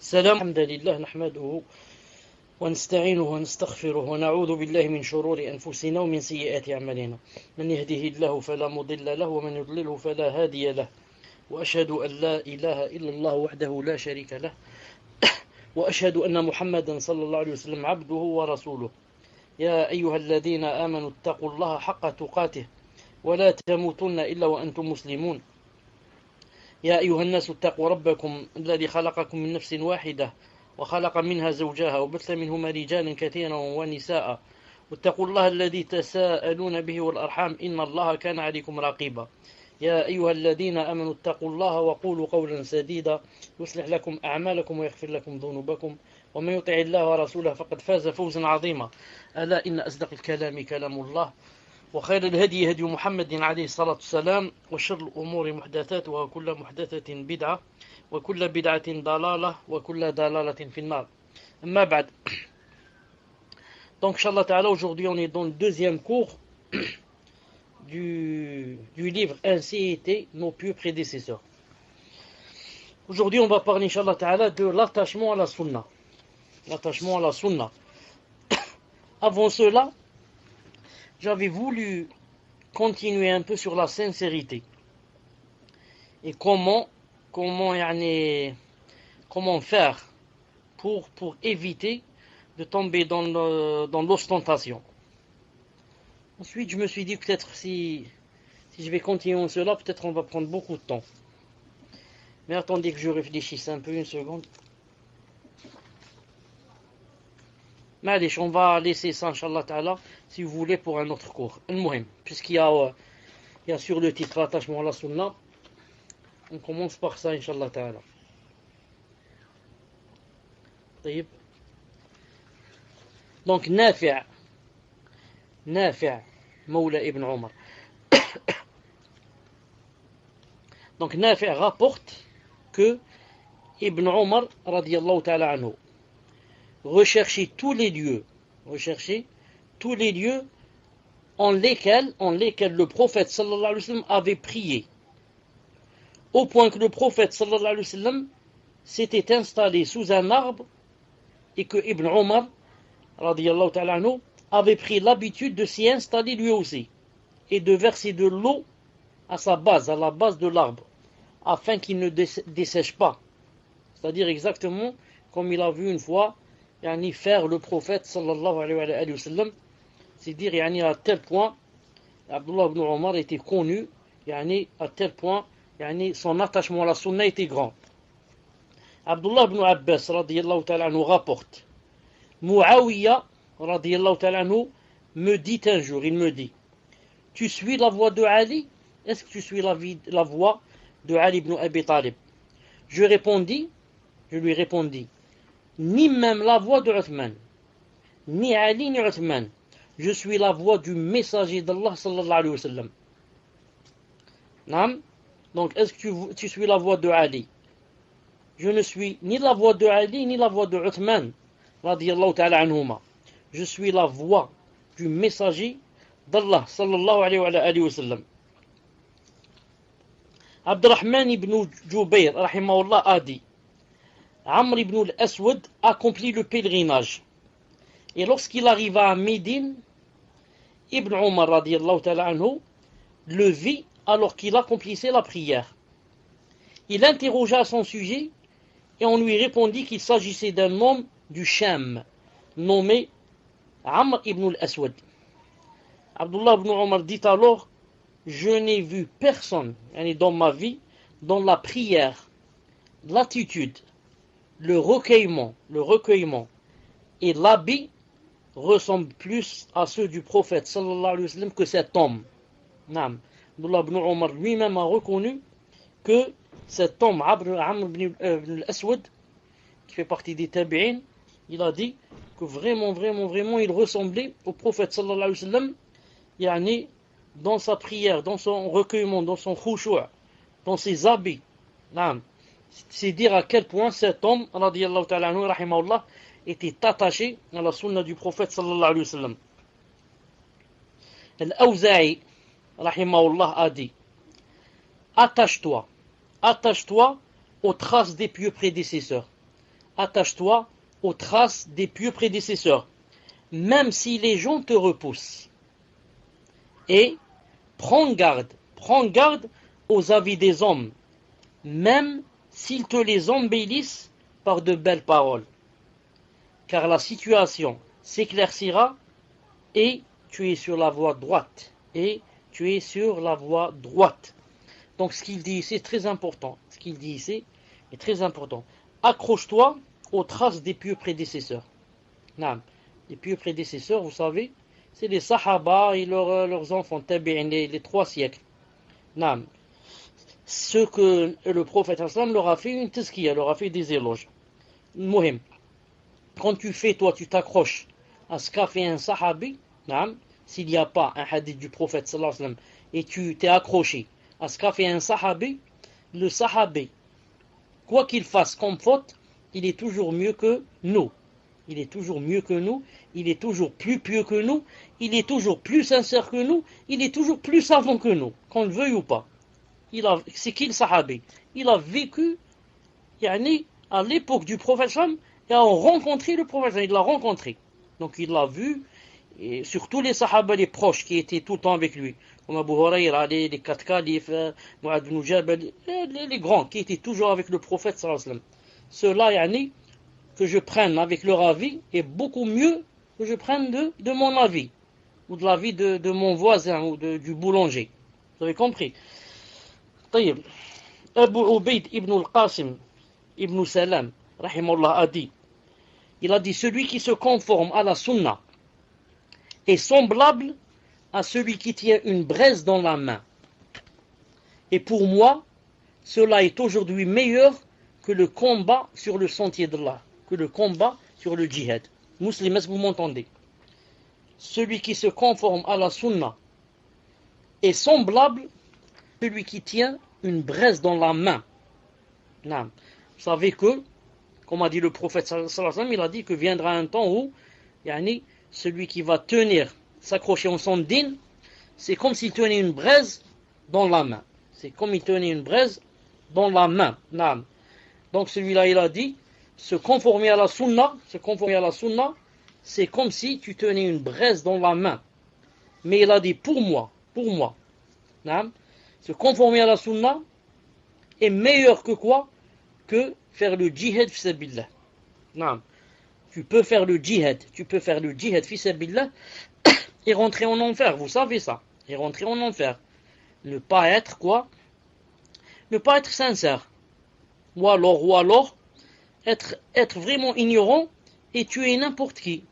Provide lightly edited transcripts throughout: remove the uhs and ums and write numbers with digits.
سلام الحمد لله نحمده ونستعينه ونستغفره ونعوذ بالله من شرور أنفسنا ومن سيئات أعمالنا من يهده الله فلا مضل له ومن يضلله فلا هادي له وأشهد أن لا إله إلا الله وحده لا شريك له وأشهد أن محمدا صلى الله عليه وسلم عبده ورسوله يا أيها الذين آمنوا اتقوا الله حق تقاته ولا تموتن إلا وأنتم مسلمون يا أيها الناس اتقوا ربكم الذي خلقكم من نفس واحدة وخلق منها زوجها وبث منهما رجالا كثيرا ونساء واتقوا الله الذي تساءلون به والأرحام إن الله كان عليكم رقيبا يا أيها الذين آمنوا اتقوا الله وقولوا قولا سديدا يصلح لكم أعمالكم ويغفر لكم ذنوبكم ومن يطع الله ورسوله فقد فاز فوزا عظيما ألا إن أصدق الكلام كلام الله وخير الهدي هدي محمد عليه الصلاة والسلام وشر الأمور محدثاتها وكل محدثة بدعة وكل بدعة ضلالة وكل ضلالة في النار. أما بعد. Donc, Inch'Allah Ta'ala, aujourd'hui on est dans le deuxième cours du livre Ainsi étaient nos pieux prédécesseurs. Aujourd'hui on va parler, Inch'Allah Ta'ala, de l'attachement à la sunna. L'attachement à la sunna. Avant cela, j'avais voulu continuer un peu sur la sincérité et comment faire pour éviter de tomber dans l'ostentation. Ensuite, je me suis dit peut-être si je vais continuer en cela, peut-être on va prendre beaucoup de temps. Mais attendez que je réfléchisse un peu, une seconde. Mais allez, on va laisser ça, Inch'Allah Ta'ala, si vous voulez, pour un autre cours. Puisqu'il y a sur le titre l'attachement à la sunna, on commence par ça, Inch'Allah Ta'ala. Donc, Nafi' Mawla ibn Omar. Donc, Nafi' rapporte que Ibn Omar, radiyallahu ta'ala anhu, rechercher tous les lieux en lesquels le prophète sallallahu alayhi wa sallam avait prié, au point que le prophète sallallahu alayhi wa sallam s'était installé sous un arbre et que Ibn Omar radiyallahu ta'ala anhu avait pris l'habitude de s'y installer lui aussi et de verser de l'eau à la base de l'arbre, afin qu'il ne dessèche pas, c'est-à-dire exactement comme il a vu une fois faire le prophète sallallahu alayhi wa sallam. C'est dire à tel point Abdullah ibn Omar était connu, à tel point son attachement à la sunna était grand. Abdullah ibn Abbas radiyallahu ta'ala anhu rapporte, Muawiyah radiyallahu ta'ala anhu me dit un jour, il me dit, tu suis la voie de Ali? Est-ce que tu suis la voie de Ali ibn Abi Talib? Je lui répondis, ni même la voix de Uthman, ni Ali ni Uthman. Je suis la voix du messager d'Allah sallallahu alayhi wa sallam. Naam. Donc, est-ce que tu suis la voix de Ali? Je ne suis ni la voix de Ali ni la voix de Uthman, radiyallahu ta'ala anhuma. Je suis la voix du messager d'Allah sallallahu alayhi wa sallam. Abdurrahman ibn Jubayr, rahimahullah, a dit, Amr ibn al-Aswad accomplit le pèlerinage. Et lorsqu'il arriva à Médine, Ibn Omar radiyallahu ta'ala anhu le vit alors qu'il accomplissait la prière. Il interrogea à son sujet et on lui répondit qu'il s'agissait d'un homme du Sham nommé Amr ibn al-Aswad. Abdullah ibn Omar dit alors, je n'ai vu personne dans ma vie dont la prière, l'attitude, le recueillement et l'habit ressemblent plus à ceux du prophète sallallahu alayhi wa sallam que cet homme. Naam. Abdullah ibn Omar lui-même a reconnu que cet homme, Amr ibn al-Aswad, qui fait partie des tabi'in, il a dit que vraiment, il ressemblait au prophète sallallahu alayhi wa sallam, dans sa prière, dans son recueillement, dans son khushu', dans ses habits. Naam. C'est dire à quel point cet homme, radiyallahu ta'ala anhu, rahimahullah, était attaché à la sunna du prophète sallallahu alayhi wa sallam. Al-Awza'i, rahimahullah, a dit, attache-toi aux traces des pieux prédécesseurs, attache-toi aux traces des pieux prédécesseurs, même si les gens te repoussent. Et prends garde aux avis des hommes, même s'ils te les embellissent par de belles paroles. Car la situation s'éclaircira et tu es sur la voie droite. Et tu es sur la voie droite. Donc ce qu'il dit ici est très important. Ce qu'il dit ici est très important. Accroche-toi aux traces des pieux prédécesseurs. Non. Les pieux prédécesseurs, vous savez, c'est les Sahaba et leurs enfants, tabi'in, les 3 siècles. Non. Ce que le prophète sallam leur a fait une tazkiya, leur a fait des éloges. Mohim. Quand tu fais, toi, tu t'accroches à ce qu'a fait un sahabi, non, s'il n'y a pas un hadith du prophète sallallahu alayhi wa sallam, et tu t'es accroché à ce qu'a fait un sahabi, le sahabi, quoi qu'il fasse comme faute, il est toujours mieux que nous. Il est toujours mieux que nous, il est toujours plus pieux que nous, il est toujours plus sincère que nous, il est toujours plus savant que nous, qu'on le veuille ou pas. C'est qui le sahabi? Il a vécu à l'époque du prophète sallam et a rencontré le prophète, il l'a rencontré. Donc il l'a vu, et surtout les sahaba, les proches qui étaient tout le temps avec lui, comme Abu Huraira, les 4 califes, Mu'adh ibn Jabal, les grands qui étaient toujours avec le prophète sallallahu alayhi wa sallam. Ceux-là, que je prenne avec leur avis est beaucoup mieux que je prenne de mon avis, ou de l'avis de mon voisin, ou du boulanger. Vous avez compris? طيب. Abu Ubayd ibn al-Qasim ibn Salam, rahimahullah, a dit, il a dit, celui qui se conforme à la sunna est semblable à celui qui tient une braise dans la main. Et pour moi, cela est aujourd'hui meilleur que le combat sur le sentier d'Allah, que le combat sur le djihad. Musulmans, est-ce que vous m'entendez? Celui qui se conforme à la sunna est semblable à celui qui tient une braise dans la main. Non. Vous savez que, comme a dit le prophète sallallahu alayhi wa sallam, il a dit que viendra un temps où celui qui va s'accrocher en son dîn, c'est comme s'il tenait une braise dans la main. C'est comme il tenait une braise dans la main. Non. Donc celui-là, il a dit, se conformer à la sunna, c'est comme si tu tenais une braise dans la main. Mais il a dit, pour moi, non, se conformer à la sunna est meilleur que quoi? Que faire le djihad fi sabilillah. Non. Tu peux faire le djihad fi sabilillah et rentrer en enfer, vous savez ça. Et rentrer en enfer. Ne pas être quoi? Ne pas être sincère. Ou alors être vraiment ignorant et tuer n'importe qui.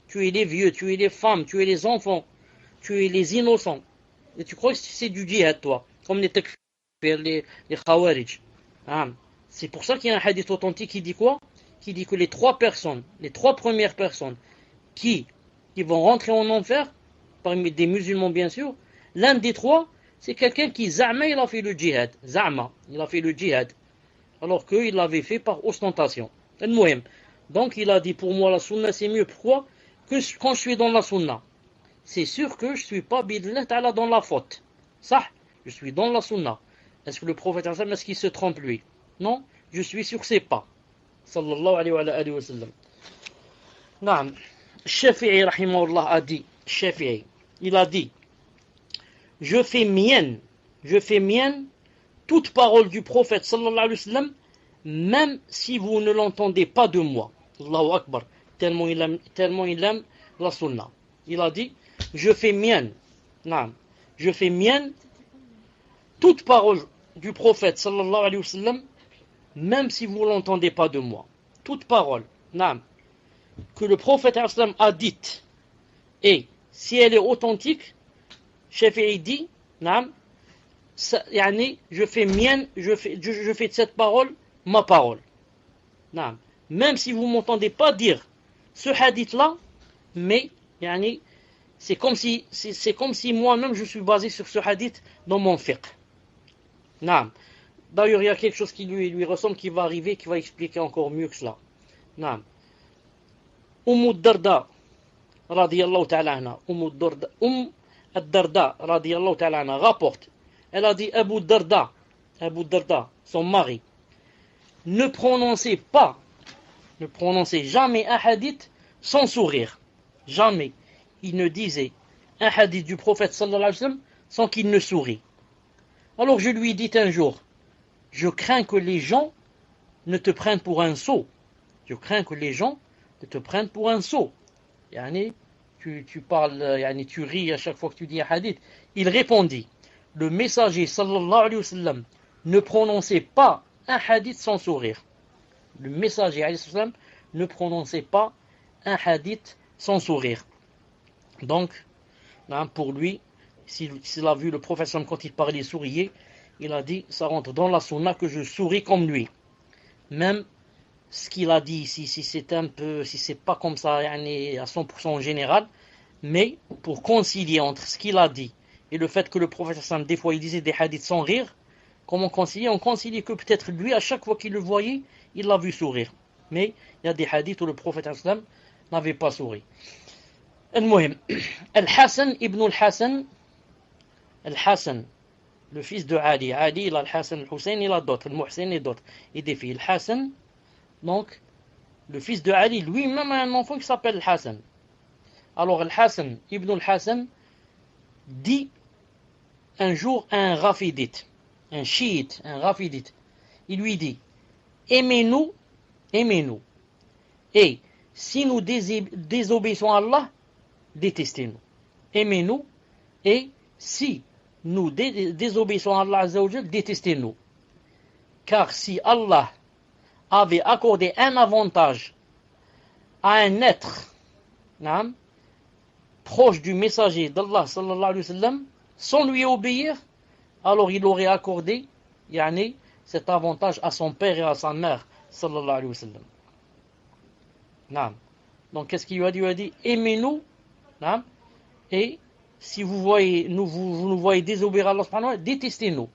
Tuer les vieux, tuer les femmes, tuer les enfants, tuer les innocents. Et tu crois que c'est du djihad, toi, comme les takfir, les khawarij. Ah. C'est pour ça qu'il y a un hadith authentique qui dit quoi? Qui dit que les 3 premières personnes qui vont rentrer en enfer, parmi des musulmans bien sûr, l'un des 3, c'est quelqu'un qui za'ma, il a fait le djihad. Il a fait le djihad. Alors qu'il l'avait fait par ostentation. Donc il a dit, pour moi la sunna c'est mieux. Pourquoi? Que quand je suis dans la sunna, c'est sûr que je ne suis pas bid'illah ta'ala dans la faute. Ça, je suis dans la sunna. Est-ce que le prophète, est-ce qu'il se trompe lui? Non, je suis sur ses pas. Sallallahu alayhi wa sallam. Naam. Shafi'i rahimahullah a dit, il a dit, je fais mienne toute parole du prophète sallallahu alayhi wa sallam, même si vous ne l'entendez pas de moi. Allahu Akbar. Tellement il aime la sunna. Il a dit, je fais mienne toute parole du prophète sallallahu alayhi wa sallam, même si vous ne l'entendez pas de moi. Toute parole, que le prophète a dite, et si elle est authentique, Shafi'i dit, je fais de cette parole ma parole. Même si vous ne m'entendez pas dire ce hadith-là, mais c'est comme si moi-même je suis basé sur ce hadith dans mon fiqh. D'ailleurs, il y a quelque chose qui lui ressemble, qui va arriver, qui va expliquer encore mieux que cela. Ad-Darda radiyallahu ta'ala anha, Ad-Darda radiyallahu ta'ala anha rapporte, elle a dit, Abu Darda, son mari, ne prononcez pas ne prononçait jamais un hadith sans sourire. Jamais. Il ne disait un hadith du prophète sallallahu alayhi wa sallam sans qu'il ne sourit. Alors je lui dis un jour, je crains que les gens ne te prennent pour un sot. Je crains que les gens ne te prennent pour un sot. Yani, tu parles, yani, tu ris à chaque fois que tu dis un hadith. Il répondit, le messager sallallahu alayhi wa sallam ne prononçait pas un hadith sans sourire. Le messager alayhi wa sallam ne prononçait pas un hadith sans sourire. Donc, pour lui, s'il a vu le prophète quand il parlait souriait, il a dit, ça rentre dans la sunna que je souris comme lui. Même ce qu'il a dit ici, si c'est pas comme ça, yani, à 100% en général, mais pour concilier entre ce qu'il a dit et le fait que le prophète des fois il disait des hadiths sans rire, comment concilier? On concilie que peut-être lui, à chaque fois qu'il le voyait, il l'a vu sourire. Mais il y a des hadiths où le prophète n'avait pas souri. Al-Muhim, Al-Hassan ibn Al-Hassan, Al-Hassan, le fils de Ali. Ali, il a Al-Hassan, Al-Hussein, il a d'autres, Al-Muhsin et d'autres. Et des filles. Al-Hassan, donc, le fils de Ali, lui-même a un enfant qui s'appelle Al-Hassan. Alors, Al-Hassan ibn Al-Hassan dit un jour à un rafidite, un chiite, un rafidite. Il lui dit, aimez-nous, aimez-nous. Et si nous désobéissons à Allah, détestez-nous. Aimez-nous. Et si nous désobéissons à Allah Azza wa Jal, détestez-nous. Car si Allah avait accordé un avantage à un être proche du messager d'Allah sallallahu alayhi wa sallam, sans lui obéir, alors il aurait accordé cet avantage à son père et à sa mère sallallahu alayhi wa sallam. Donc qu'est-ce qu'il lui a dit? Il lui a dit, aimez-nous, et si vous nous voyez désobéir à Allah subhanahu wa ta'ala, détestez-nous.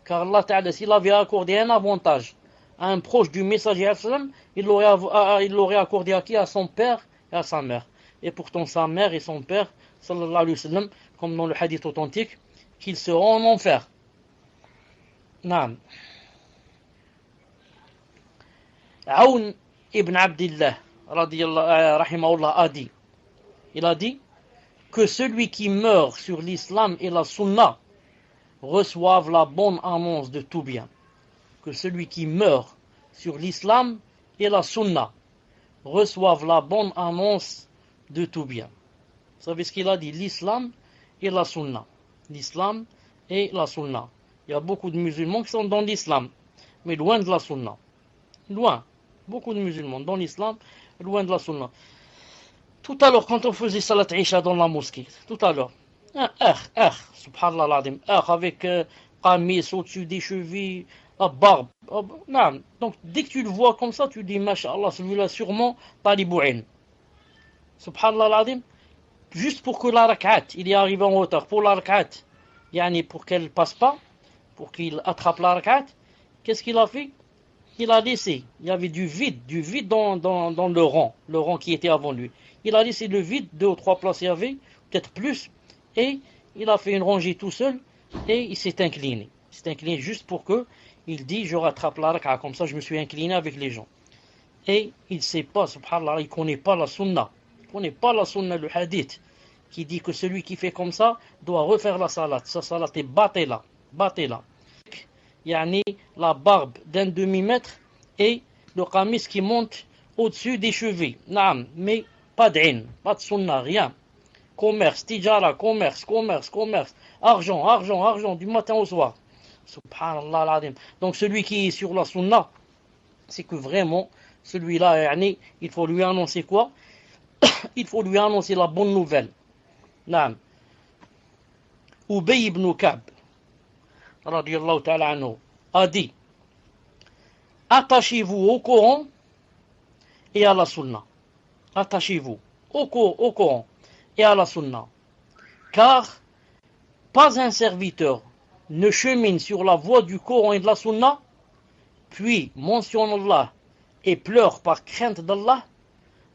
Car Allah Ta'ala, s'il avait accordé un avantage à un proche du messager, il l'aurait accordé à qui? À son père et à sa mère. Et pourtant sa mère et son père, sallallahu alayhi wa sallam, comme dans le hadith authentique, qu'ils seront en enfer. Naam. Aoun ibn Abdillah, rahimahullah, a dit, il a dit que celui qui meurt sur l'islam et la sunna reçoive la bonne annonce de tout bien. Que celui qui meurt sur l'islam et la sunna reçoive la bonne annonce de tout bien. Vous savez ce qu'il a dit? L'islam et la sunna. L'islam et la sunna. Il y a beaucoup de musulmans qui sont dans l'islam, mais loin de la sunna. Loin. Beaucoup de musulmans dans l'islam, loin de la sunna. Tout à l'heure, quand on faisait Salat Isha dans la mosquée, tout à l'heure, un subhanallah l'adim, avec qamis au-dessus des chevilles, la barbe. Donc, dès que tu le vois comme ça, tu dis, Masha'Allah, celui-là, sûrement, talibou'in. Subhanallah l'adim, juste pour que la rak'at, il est arrivé en hauteur, pour la rak'at, pour qu'elle passe pas, pour qu'il attrape la rak'at, qu'est-ce qu'il a fait? Il a laissé, il y avait du vide dans le rang qui était avant lui. Il a laissé le vide, 2 ou 3 places il y avait, peut-être plus, et il a fait une rangée tout seul, et il s'est incliné. Il s'est incliné juste pour que, il dit, je rattrape la rak'a, comme ça je me suis incliné avec les gens. Et il ne sait pas, subhanallah, il ne connaît pas la sunna. Il ne connaît pas la sunna, le hadith, qui dit que celui qui fait comme ça doit refaire la salat. Sa salat est battez-la. La barbe d'un demi-mètre et le qamis qui monte au-dessus des chevilles. Mais pas d'in, pas de sunna, rien. Commerce, tijara, commerce. Argent, du matin au soir. Subhanallah l'adim. Donc celui qui est sur la sunna, c'est que vraiment, celui-là, il faut lui annoncer quoi? Il faut lui annoncer la bonne nouvelle. Ubay ibn Ka'b, radiyallahu ta'ala anhu, a dit, attachez-vous au Coran et à la Sunna. Attachez-vous au Coran et à la Sunna. Car pas un serviteur ne chemine sur la voie du Coran et de la Sunna, puis mentionne Allah et pleure par crainte d'Allah,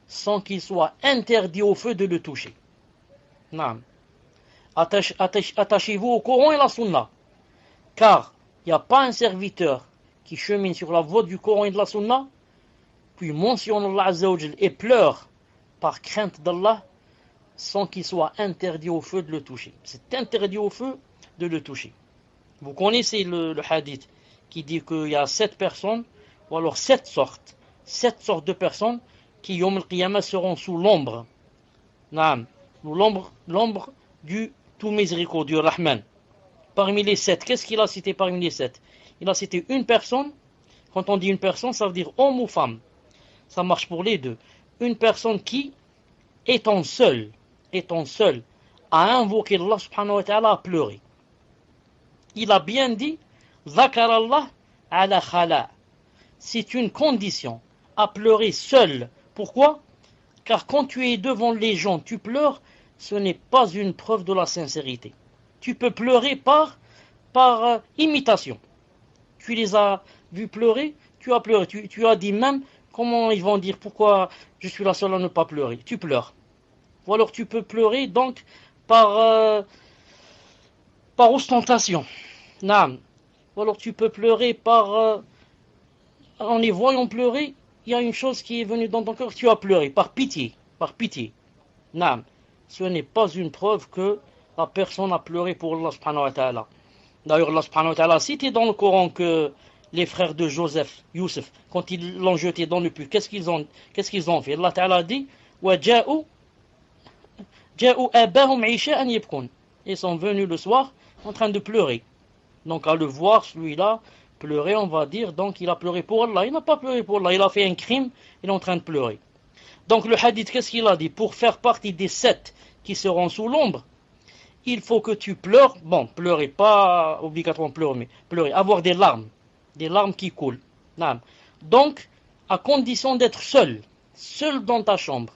sans qu'il soit interdit au feu de le toucher. Attachez-vous au Coran et à la Sunna. Car il n'y a pas un serviteur qui chemine sur la voie du Coran et de la Sunna, puis mentionne Allah Azza wa Jal et pleure par crainte d'Allah, sans qu'il soit interdit au feu de le toucher. C'est interdit au feu de le toucher. Vous connaissez le hadith qui dit qu'il y a 7 personnes, ou alors 7 sortes de personnes qui, Yom al-Qiyamah, seront sous l'ombre. Naam, l'ombre du tout miséricordieux, Rahman. Parmi les 7, qu'est-ce qu'il a cité parmi les 7? Il a cité une personne. Quand on dit une personne, ça veut dire homme ou femme. Ça marche pour les deux. Une personne qui, étant seule, a invoqué Allah subhanahu wa ta'ala, a pleuré. Il a bien dit, Zakar Allah ala khala. C'est une condition, à pleurer seul. Pourquoi? Car quand tu es devant les gens, tu pleures, ce n'est pas une preuve de la sincérité. Tu peux pleurer par imitation. Tu les as vus pleurer, tu as pleuré. Tu as dit même, comment ils vont dire, pourquoi je suis la seule à ne pas pleurer? Tu pleures. Ou alors tu peux pleurer donc par ostentation. Naam. Ou alors tu peux pleurer en les voyant pleurer, il y a une chose qui est venue dans ton cœur, tu as pleuré, par pitié. Naam. Ce n'est pas une preuve que la personne a pleuré pour Allah subhanahu wa ta'ala. D'ailleurs, Allah subhanahu wa ta'ala a cité dans le Coran que les frères de Youssef, quand ils l'ont jeté dans le puits, qu'est-ce qu'ils ont fait? Allah ta'ala a dit, وَجَاءُوا أَبَاهُمْ عِشَاءً يَبْكُونَ. Ils sont venus le soir en train de pleurer. Donc à le voir, celui-là, pleurer, on va dire, donc il a pleuré pour Allah. Il n'a pas pleuré pour Allah, il a fait un crime, il est en train de pleurer. Donc le hadith, qu'est-ce qu'il a dit? Pour faire partie des 7 qui seront sous l'ombre, il faut que tu pleures. Bon, pleurer, pas obligatoirement pleurer, mais pleurer, avoir des larmes qui coulent. Donc, à condition d'être seul dans ta chambre,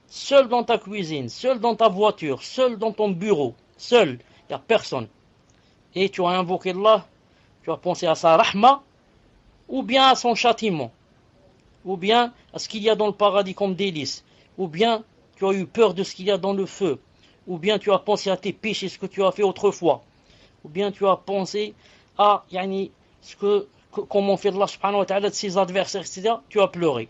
seul dans ta cuisine, seul dans ta voiture, seul dans ton bureau, seul, il n'y a personne. Et tu as invoqué Allah, tu as pensé à sa rahma, ou bien à son châtiment, ou bien à ce qu'il y a dans le paradis comme délice, ou bien tu as eu peur de ce qu'il y a dans le feu, ou bien tu as pensé à tes péchés, ce que tu as fait autrefois, ou bien tu as pensé à comment fait Allah subhanahu wa ta'ala de ses adversaires, etc. Tu as pleuré.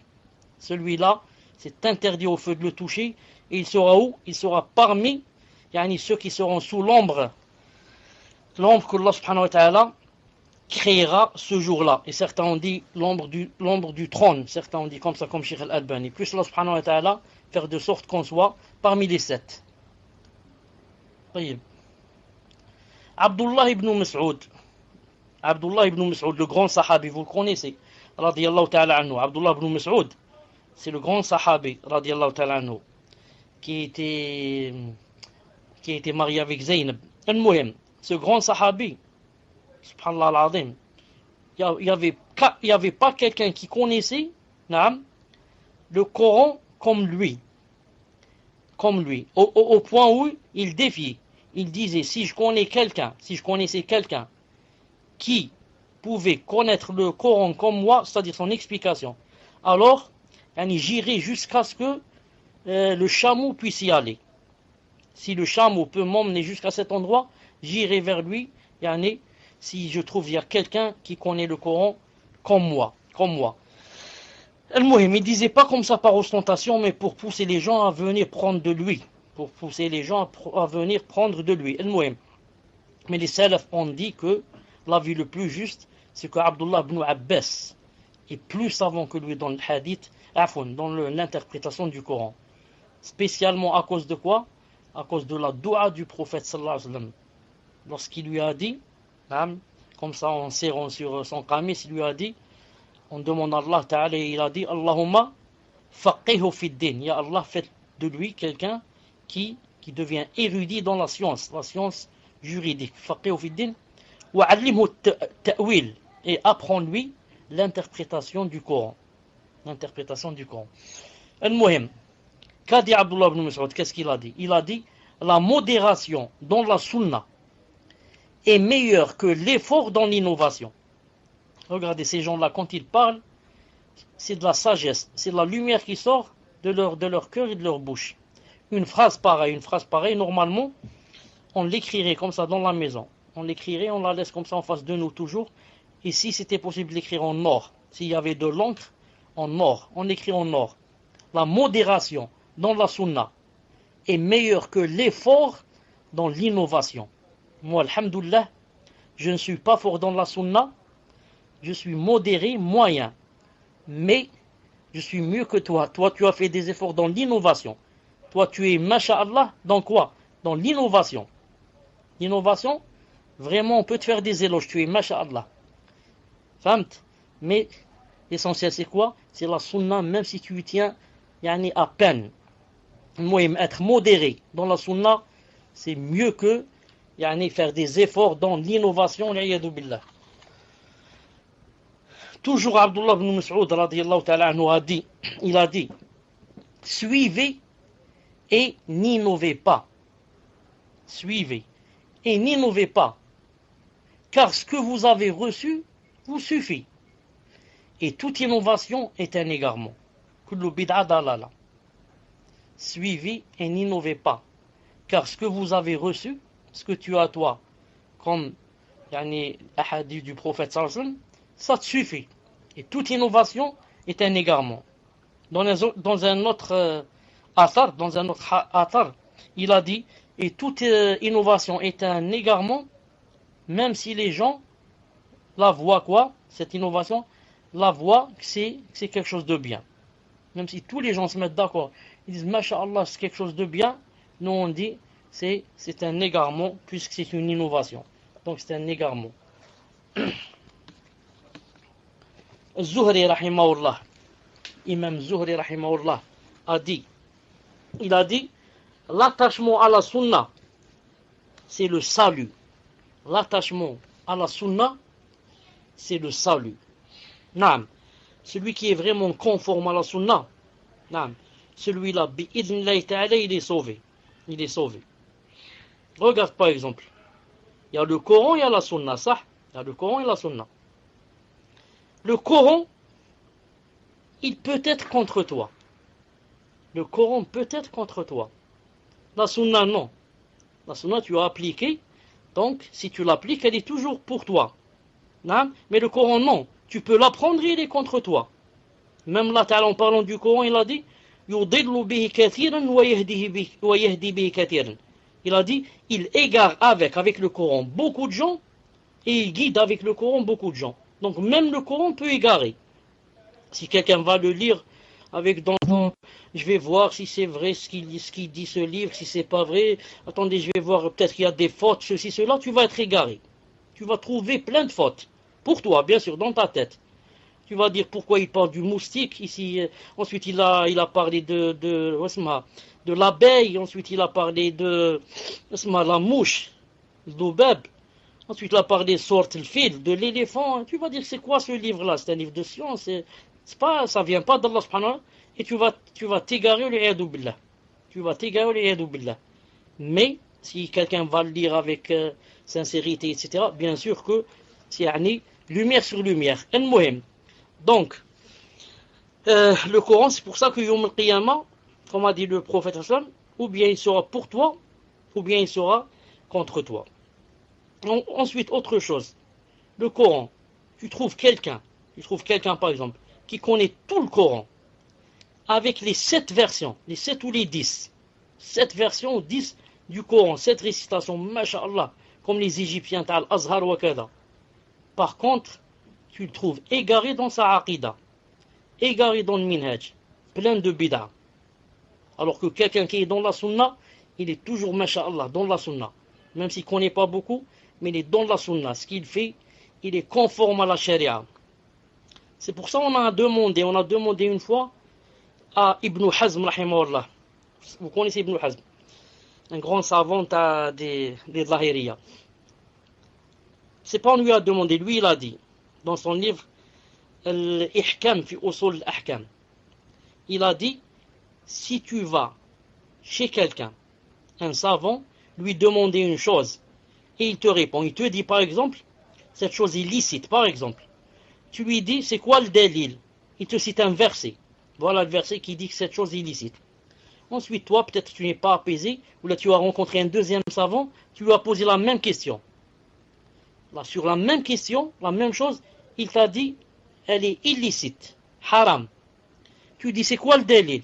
Celui-là, c'est interdit au feu de le toucher, et il sera où? Il sera parmi ceux qui seront sous l'ombre que Allah subhanahu wa ta'ala créera ce jour-là. Et certains ont dit l'ombre du trône, certains ont dit comme ça, comme Sheikh Al-Albani. Plus Allah subhanahu wa ta'ala faire de sorte qu'on soit parmi les 7. Abdullah ibn Mas'ud, le grand sahabi, vous le connaissez, radiyallahu ta'ala anhu. Abdullah ibn Mas'ud, c'est le grand sahabi, radiyallahu ta'ala anhu, qui était marié avec Zaynab. Al-Muhim, ce grand sahabi, subhanallah al-azim, il n'y avait pas quelqu'un qui connaissait le Coran comme lui. Au point où il défiait. Il disait, si je connaissais quelqu'un qui pouvait connaître le Coran comme moi, c'est-à-dire son explication, alors j'irai jusqu'à ce que le chameau puisse y aller. Si le chameau peut m'emmener jusqu'à cet endroit, j'irai vers lui, si je trouve il y a quelqu'un qui connaît le Coran comme moi. Al-Muhim, il ne disait pas comme ça par ostentation, mais pour pousser les gens à venir prendre de lui. Al-Muhim. Mais les salafs ont dit que l'avis le plus juste, c'est que Abdullah ibn Abbas est plus savant que lui dans le hadith, dans l'interprétation du Coran. Spécialement à cause de quoi? À cause de la doua du prophète sallallahu alayhi wa sallam. Lorsqu'il lui a dit, comme ça en serrant sur son qamis, il lui a dit, on demande à Allah Ta'ala, et il a dit, Allahumma faqihu fid din. Ya Allah, faites de lui quelqu'un qui devient érudit dans la science juridique. Faqihu fid din. Wa allimhu ta'wil. Et apprends-lui l'interprétation du Coran. Al-Muhim. Qu'a dit Abdullah ibn Mas'ud? Qu'est-ce qu'il a dit? Il a dit, la modération dans la sunna est meilleure que l'effort dans l'innovation. Regardez ces gens-là, quand ils parlent, c'est de la sagesse, c'est de la lumière qui sort de leur cœur et de leur bouche. Une phrase pareille, normalement, on l'écrirait comme ça dans la maison. On la laisse comme ça en face de nous toujours. Et si c'était possible d'écrire en or, s'il y avait de l'encre, en or, on écrit en or, la modération dans la sunna est meilleure que l'effort dans l'innovation. Moi, alhamdoulilah, je ne suis pas fort dans la sunna, je suis modéré, moyen, mais je suis mieux que toi. Toi, tu as fait des efforts dans l'innovation. Toi, tu es, masha'Allah, dans quoi? Dans l'innovation. L'innovation, vraiment, on peut te faire des éloges. Tu es, masha'Allah. Famt? Mais l'essentiel, c'est quoi? C'est la sunna, même si tu y tiens yani, à peine. Moi, être modéré dans la sunna, c'est mieux que yani, faire des efforts dans l'innovation. Billah. Toujours Abdullah ibn Mas'ud radiyallahu ta'ala anhu il a dit, suivez et n'innovez pas. Suivez et n'innovez pas, car ce que vous avez reçu vous suffit. Et toute innovation est un égarement. Kullu bid'a dalala. Suivez et n'innovez pas, car ce que vous avez reçu, ce que tu as toi, comme yani, hadith du prophète sallallahu alayhi wa sallam, ça te suffit. Et toute innovation est un égarement. Dans un autre athar, il a dit, et toute innovation est un égarement, même si les gens la voient quoi, cette innovation, la voient que c'est quelque chose de bien. Même si tous les gens se mettent d'accord, ils disent, masha'Allah, c'est quelque chose de bien, nous on dit, c'est un égarement, puisque c'est une innovation. Donc c'est un égarement. Zuhri rahimahullah, Imam Zuhri rahimahullah il a dit, l'attachement à la sunna, c'est le salut. L'attachement à la sunna, c'est le salut. Naam, celui qui est vraiment conforme à la sunna, naam, celui-là, bi'idnillahi ta'ala, il est sauvé. Il est sauvé. Regarde par exemple, il y a le Coran, il y a la sunna, ça. Il y a le Coran et la sunna. Le Coran, il peut être contre toi. Le Coran peut être contre toi. La sunna, non. La sunna, tu as appliqué. Donc, si tu l'appliques, elle est toujours pour toi. Non? Mais le Coran, non. Tu peux l'apprendre et il est contre toi. Même là, en parlant du Coran, il a dit يُضِلُّ بِهِ كَثِيرًا وَيَهْدِي بِهِ كَثِيرًا. Il a dit, il égare avec le Coran beaucoup de gens et il guide avec le Coran beaucoup de gens. Donc même le Coran peut égarer. Si quelqu'un va le lire avec je vais voir si c'est vrai ce qu'il dit ce livre, si c'est pas vrai. Attendez, je vais voir, peut-être qu'il y a des fautes, ceci, cela. Tu vas être égaré. Tu vas trouver plein de fautes. Pour toi, bien sûr, dans ta tête. Tu vas dire pourquoi il parle du moustique ici. Ensuite, il a parlé de l'abeille. Ensuite, il a parlé de la mouche, le doubab. Ensuite, il a parlé sorte le fil, de l'éléphant. Tu vas dire, c'est quoi ce livre-là? C'est un livre de science. Ça vient pas d'Allah subhanahu wa ta'ala. Et tu vas t'égarer, l'iyadu billah. Tu vas t'égarer, l'iyadu billah. Mais, si quelqu'un va le lire avec sincérité, etc., bien sûr que c'est lumière sur lumière. Donc, le Coran, c'est pour ça que Yom al-Qiyamah, comme a dit le prophète, ou bien il sera pour toi, ou bien il sera contre toi. Ensuite, autre chose, le Coran, tu trouves quelqu'un par exemple, qui connaît tout le Coran, avec les 7 versions, les 7 ou les 10, 7 versions ou 10 du Coran, 7 récitations, masha'Allah, comme les Égyptiens, Al-Azhar wa kada. Par contre, tu le trouves égaré dans sa aqida, égaré dans le minhaj, plein de bid'a. Alors que quelqu'un qui est dans la sunna, il est toujours, masha'Allah, dans la sunna. Même s'il ne connaît pas beaucoup, mais il est dans la sunna. Ce qu'il fait, il est conforme à la charia. C'est pour ça qu'on a demandé une fois à Ibn Hazm, rahimahullah. Vous connaissez Ibn Hazm, un grand savant des Zahiriya. C'est pas on lui a demandé, lui il a dit, dans son livre Al-Ihkam fi Usul al-Ahkam, il a dit, si tu vas chez quelqu'un, un savant, lui demander une chose, et il te répond, il te dit par exemple, cette chose est licite, par exemple, tu lui dis, c'est quoi le dalil? Il te cite un verset, voilà le verset qui dit que cette chose est illicite. Ensuite, toi, peut-être tu n'es pas apaisé, ou là tu as rencontré un deuxième savant, tu lui as posé la même question. Là, sur la même question, la même chose, il t'a dit, elle est illicite, haram. Tu dis c'est quoi le dalil?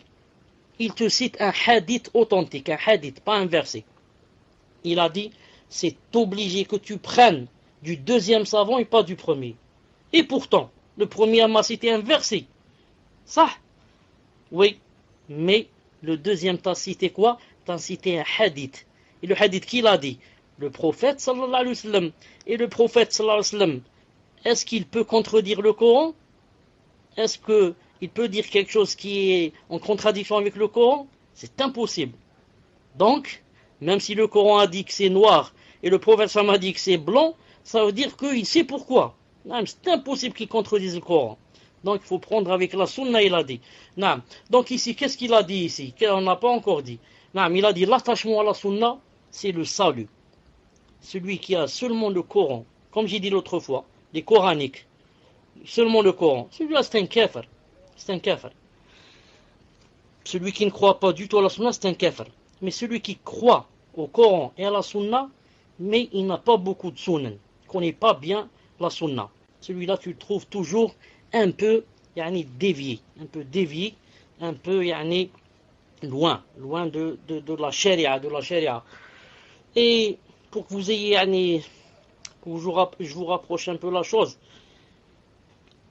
Il te cite un hadith authentique, un hadith, pas un verset. Il a dit, c'est obligé que tu prennes du deuxième savant et pas du premier. Et pourtant, le premier m'a cité un verset. Ça? Oui. Mais le deuxième t'a cité quoi? T'a cité un hadith. Et le hadith qu'il a dit? Le prophète sallallahu alayhi wa sallam. Et le prophète sallallahu alayhi wa sallam, est-ce qu'il peut contredire le Coran? Est-ce qu'il peut dire quelque chose qui est en contradiction avec le Coran? C'est impossible. Donc, même si le Coran a dit que c'est noir et le prophète sallallahu alayhi wa sallam a dit que c'est blanc, ça veut dire qu'il sait pourquoi. C'est impossible qu'il contredise le Coran. Donc il faut prendre avec la sunna, il a dit. Donc ici, qu'est-ce qu'il a dit ici? On n'a pas encore dit. Il a dit l'attachement à la sunna, c'est le salut. Celui qui a seulement le Coran, comme j'ai dit l'autre fois, les coraniques, seulement le Coran, celui-là c'est un kafir. C'est un kafir. Celui qui ne croit pas du tout à la sunna, c'est un kafir. Mais celui qui croit au Coran et à la sunna, mais il n'a pas beaucoup de sunan, ne connaît pas bien la sunna. Celui-là, tu le trouves toujours un peu dévié, un peu loin de la charia, Et pour que vous ayez, pour que je vous rapproche un peu la chose,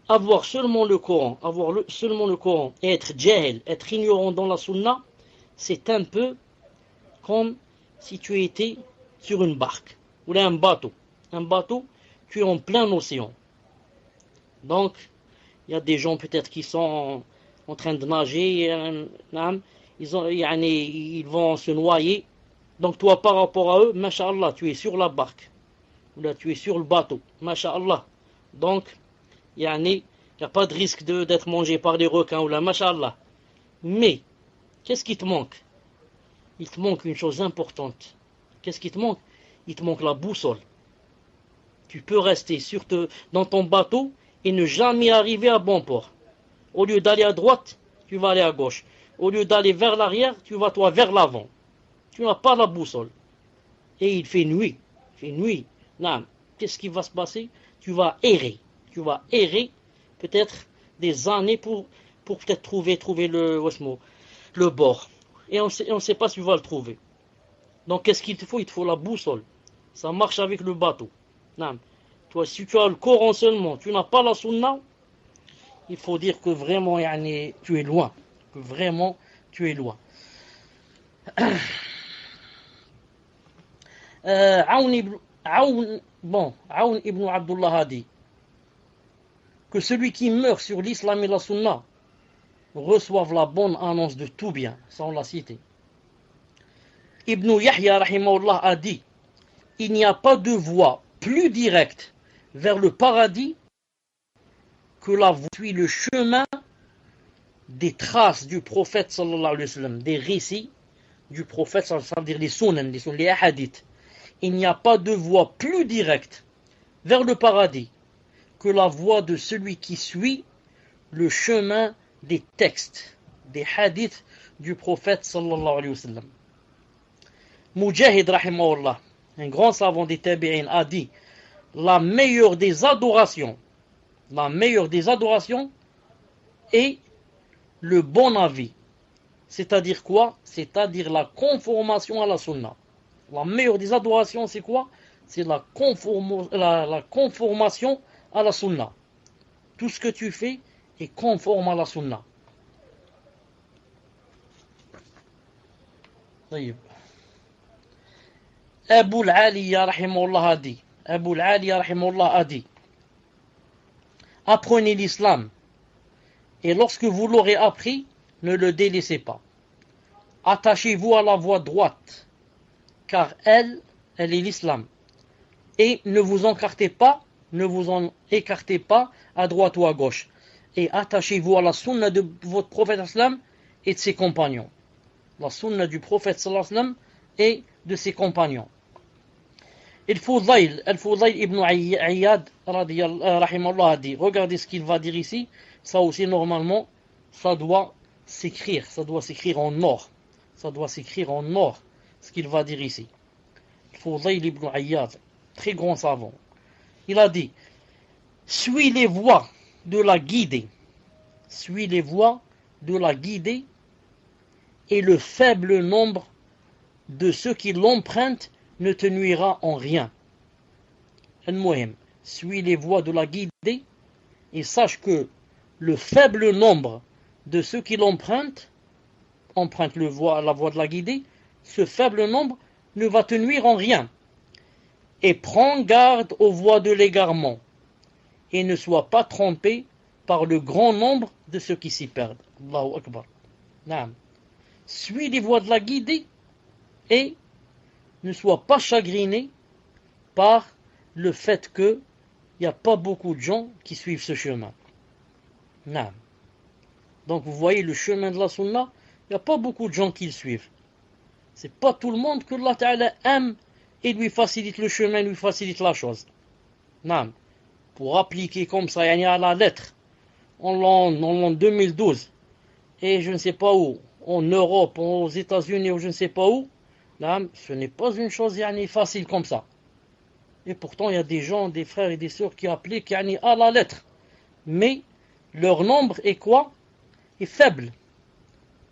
avoir seulement le Coran, seulement le Coran et être jahil, être ignorant dans la sunna, c'est un peu comme si tu étais sur une barque, ou là un bateau. Un bateau, tu es en plein océan. Donc, il y a des gens peut-être qui sont en train de nager, ils vont se noyer. Donc toi, par rapport à eux, masha'Allah, tu es sur la barque. Ou là, tu es sur le bateau, masha'Allah. Donc, il n'y a pas de risque d'être mangé par des requins, ou là, masha'Allah. Mais, qu'est-ce qui te manque? Il te manque une chose importante. Qu'est-ce qui te manque? Il te manque la boussole. Tu peux rester dans ton bateau et ne jamais arriver à bon port. Au lieu d'aller à droite, tu vas aller à gauche. Au lieu d'aller vers l'arrière, tu vas toi vers l'avant. Tu n'as pas la boussole. Et il fait nuit. Qu'est-ce qui va se passer? Tu vas errer. Peut-être des années pour peut-être trouver le bord. Et on ne sait pas si tu vas le trouver. Donc qu'est-ce qu'il te faut? Il te faut la boussole. Ça marche avec le bateau. Toi, si tu as le Coran seulement, tu n'as pas la sunna, il faut dire que vraiment tu es loin. Que vraiment tu es loin. Aoun ibn Abdullah a dit que celui qui meurt sur l'islam et la sunna reçoive la bonne annonce de tout bien, sans la citer. Ibn Yahya rahimahullah a dit, il n'y a pas de voie plus directe vers le paradis que la voie suit le chemin des traces du prophète sallallahu alayhi wa sallam, des récits du prophète, ça veut dire les sunan, les hadiths. Il n'y a pas de voie plus directe vers le paradis que la voie de celui qui suit le chemin des textes, des hadiths du prophète sallallahu alayhi wa sallam. Mujahid rahimahullah, un grand savant des tabi'in, a dit la meilleure des adorations est le bon avis. C'est-à-dire quoi? C'est-à-dire la conformation à la sunna. La meilleure des adorations, c'est quoi? C'est la conformation à la sunna. Tout ce que tu fais est conforme à la sunna. Abu al-Aliya rahimahullah a dit, apprenez l'islam, et lorsque vous l'aurez appris, ne le délaissez pas. Attachez-vous à la voie droite, car elle est l'islam. Et ne vous en écartez pas à droite ou à gauche. Et attachez-vous à la sunna de votre prophète sallam et de ses compagnons. La sunna du prophète sallam et de ses compagnons. Al-Fudayl ibn Ayyad rahimahullah a dit, regardez ce qu'il va dire ici, ça aussi normalement, ça doit s'écrire en or. Ce qu'il va dire ici. Al-Fudayl ibn Ayyad, très grand savant. Il a dit, suis les voies de la guidée de la guider et le faible nombre de ceux qui l'empruntent ne te nuira en rien. Al-Muhim, suis les voies de la guider et sache que le faible nombre de ceux qui l'empruntent, empruntent la voie de la guider, ce faible nombre ne va te nuire en rien. Et prends garde aux voies de l'égarement et ne sois pas trompé par le grand nombre de ceux qui s'y perdent. Allahu Akbar. Naam. Suis les voies de la guidée et ne sois pas chagriné par le fait qu'il n'y a pas beaucoup de gens qui suivent ce chemin. Naam. Donc vous voyez le chemin de la sunna, il n'y a pas beaucoup de gens qui le suivent. C'est pas tout le monde que Allah Ta'ala aime et lui facilite le chemin, lui facilite la chose. Naam. Pour appliquer comme ça, à la lettre, en l'an 2012, et je ne sais pas où, en Europe, aux États-Unis, ou je ne sais pas où, naam, ce n'est pas une chose facile comme ça. Et pourtant, il y a des gens, des frères et des sœurs qui appliquent à la lettre. Mais leur nombre est quoi? Est faible.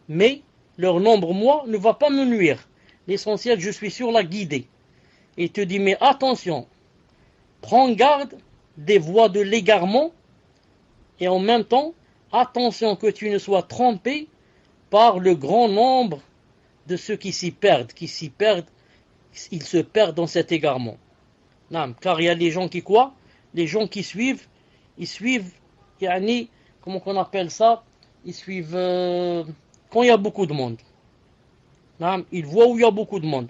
Mais leur nombre, moi, ne va pas me nuire. L'essentiel, je suis sur la guidée. Et te dit, mais attention, prends garde des voies de l'égarement et en même temps, attention que tu ne sois trompé par le grand nombre de ceux qui s'y perdent, ils se perdent dans cet égarement. Non, car il y a les gens qui quoi? Les gens qui suivent, ils suivent, comment on appelle ça? Ils suivent quand il y a beaucoup de monde. Non, ils voient où il y a beaucoup de monde.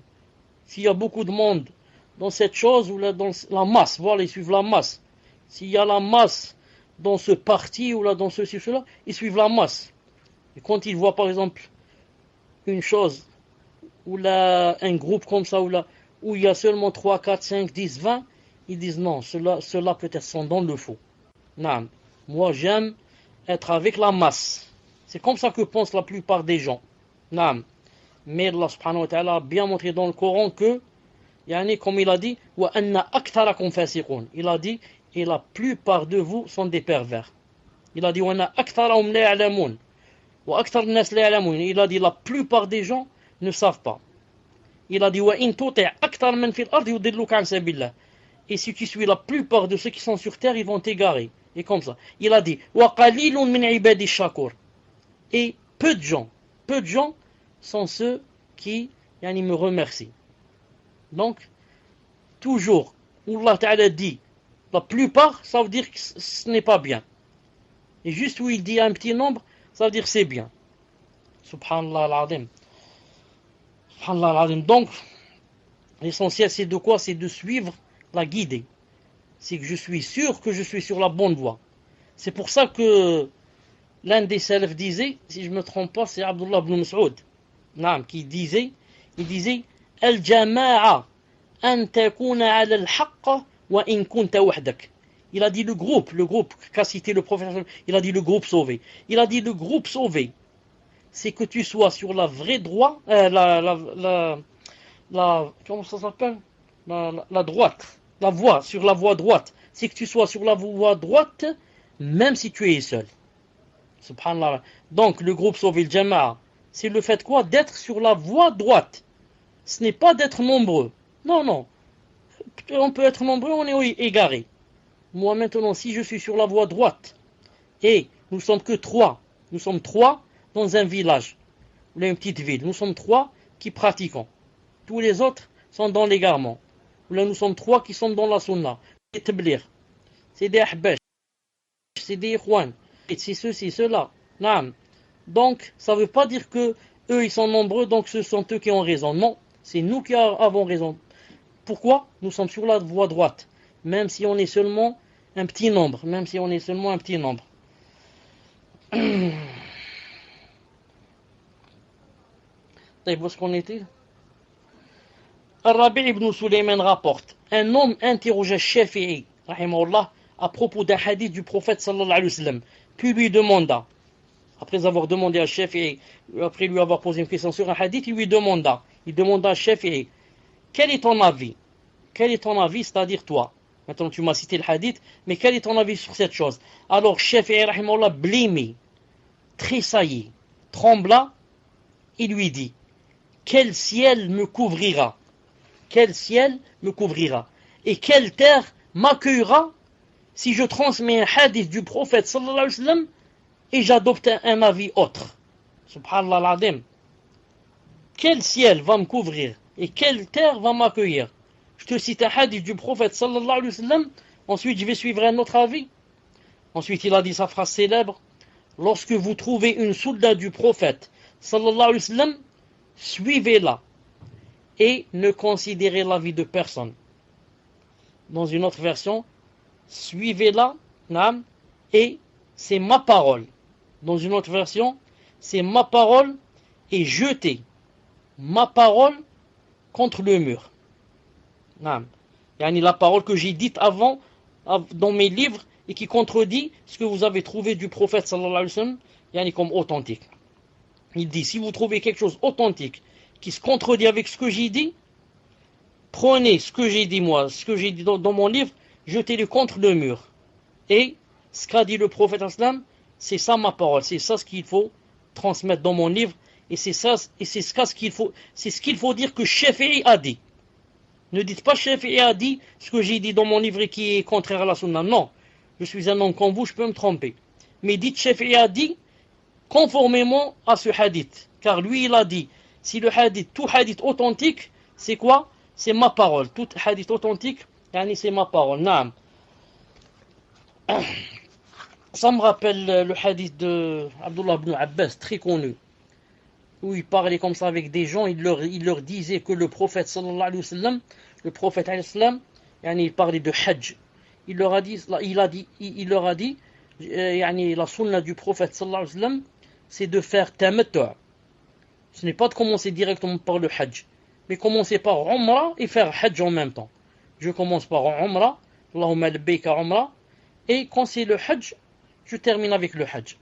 S'il y a beaucoup de monde dans cette chose, ou là, dans la masse, voilà, ils suivent la masse. S'il y a la masse dans ce parti, ou là, dans ceci, cela, ils suivent la masse. Et quand ils voient, par exemple, une chose, ou là, un groupe comme ça, où il y a seulement 3, 4, 5, 10, 20, ils disent non, ceux-là peut-être sont dans le faux. Non, moi j'aime être avec la masse. C'est comme ça que pensent la plupart des gens. Non. Mais Allah subhanahu wa ta'ala a bien montré dans le Coran que, comme il a dit, il a dit, et la plupart de vous sont des pervers. Il a dit, il a dit, la plupart des gens ne savent pas. Il a dit, et si tu suis la plupart de ceux qui sont sur terre, ils vont t'égarer. Et comme ça. Il a dit, et peu de gens sont ceux qui me remercient. Donc, toujours, Allah Ta'ala dit, la plupart, ça veut dire que ce n'est pas bien. Et juste où il dit un petit nombre, ça veut dire que c'est bien. Subhanallah al-Azim. Subhanallah al-Azim. Donc, l'essentiel c'est de quoi? C'est de suivre la guidée. C'est que je suis sûr que je suis sur la bonne voie. C'est pour ça que l'un des salafs disait, si je ne me trompe pas, c'est Abdullah ibn Mas'ud, qui disait, Al-Jama'a an takuna ala al-haqqa wa in kunta wahdak. Il a dit le groupe qu'a cité le prophète, il a dit le groupe sauvé. Il a dit le groupe sauvé, c'est que tu sois sur la vraie droite, comment ça s'appelle? La droite, la voie, sur la voie droite. C'est que tu sois sur la voie droite, même si tu es seul. Subhanallah. Donc le groupe sauvé, le Jama'a, c'est le fait quoi? D'être sur la voie droite. Ce n'est pas d'être nombreux. Non. On peut être nombreux, on est égaré. Moi maintenant, si je suis sur la voie droite, et nous sommes que 3, nous sommes 3 dans un village, ou une petite ville, nous sommes 3 qui pratiquons. Tous les autres sont dans l'égarement. Là, nous sommes 3 qui sont dans la sunna. C'est des tablir, c'est des ahbash, c'est des ikhwan, c'est ceci, cela. Donc, ça ne veut pas dire que eux, ils sont nombreux, donc ce sont eux qui ont raison. Non, c'est nous qui avons raison. Pourquoi? Nous sommes sur la voie droite, même si on est seulement un petit nombre. Où est-ce qu'on était? Al-Rabi' ibn Sulayman rapporte, un homme interrogea Shafi'i, rahimahullah, à propos d'un hadith du prophète sallallahu alayhi wa sallam, puis lui demanda, après avoir demandé à Shafi'i, après lui avoir posé une question sur un hadith, il demanda à Shafi'i, quel est ton avis, c'est-à-dire toi? Maintenant tu m'as cité le hadith, mais quel est ton avis sur cette chose? Alors Shafi'i rahimahullah blêmit tressaillit, trembla et lui dit: quel ciel me couvrira? Quel ciel me couvrira? Et quelle terre m'accueillera si je transmets un hadith du prophète sallallahu alayhi wa sallam et j'adopte un avis autre? Subhanallah al-Azim. Quel ciel va me couvrir et quelle terre va m'accueillir? Je te cite un hadith du prophète sallallahu alayhi wa sallam, ensuite je vais suivre un autre avis. Ensuite il a dit sa phrase célèbre: lorsque vous trouvez une sunna du prophète sallallahu alayhi wa sallam, suivez-la et ne considérez l'avis de personne. Dans une autre version, suivez-la, et c'est ma parole. Dans une autre version, c'est ma parole et jetez ma parole contre le mur. Yani la parole que j'ai dite avant dans mes livres et qui contredit ce que vous avez trouvé du prophète sallallahu alayhi wa sallam, yani comme authentique. Il dit: si vous trouvez quelque chose authentique qui se contredit avec ce que j'ai dit, prenez ce que j'ai dit moi, ce que j'ai dit dans mon livre, jetez-le contre le mur. Et ce qu'a dit le prophète sallam, c'est ça ma parole, c'est ça ce qu'il faut transmettre dans mon livre, et c'est ça, et c'est ce qu'il faut dire que Shafi'i a dit. Ne dites pas Shafi'i a dit ce que j'ai dit dans mon livre et qui est contraire à la sunna. Non, je suis un homme comme vous, je peux me tromper. Mais dites Shafi'i a dit conformément à ce hadith. Car lui, il a dit, si le hadith, tout hadith authentique, c'est quoi? C'est ma parole. Tout hadith authentique, c'est ma parole. Naam. Ça me rappelle le hadith de Abdullah ibn Abbas, très connu, où il parlait comme ça avec des gens, il leur disait que le prophète sallallahu alayhi wa sallam, le prophète alayhi sallam, il parlait de hajj. Il leur a dit, la sunna du prophète sallallahu alayhi wa sallam, c'est de faire tamattu'. Ce n'est pas de commencer directement par le hajj, mais commencer par umrah et faire hajj en même temps. Je commence par umrah, Allahumma labbayka umrah, et quand c'est le hajj, je termine avec le hajj.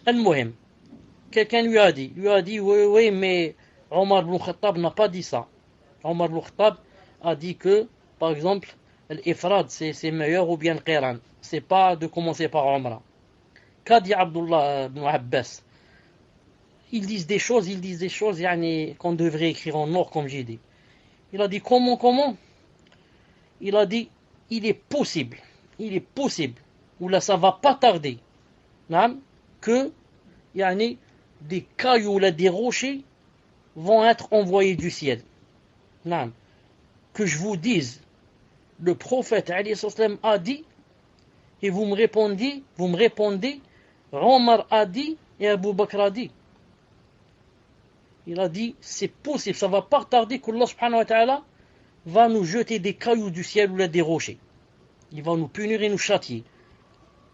Al-Muhim, quelqu'un lui a dit, oui, mais Omar ibn Khattab n'a pas dit ça. Omar ibn Khattab a dit que, par exemple, l'ifrad c'est meilleur, ou bien le qiran. C'est pas de commencer par umrah. Qu'a dit Abdullah ibn Abbas? Ils disent des choses qu'on devrait écrire en or, comme j'ai dit. Il a dit comment? Il a dit, il est possible, ou là ça va pas tarder, que des cailloux, là, des rochers vont être envoyés du ciel. Que je vous dise, le prophète alayhi sallam a dit, et vous me répondez, Omar a dit et Abu Bakr a dit. Il a dit, c'est possible, ça va pas tarder qu'Allah subhanahu wa ta'ala va nous jeter des cailloux du ciel ou là, des rochers. Il va nous punir et nous châtier.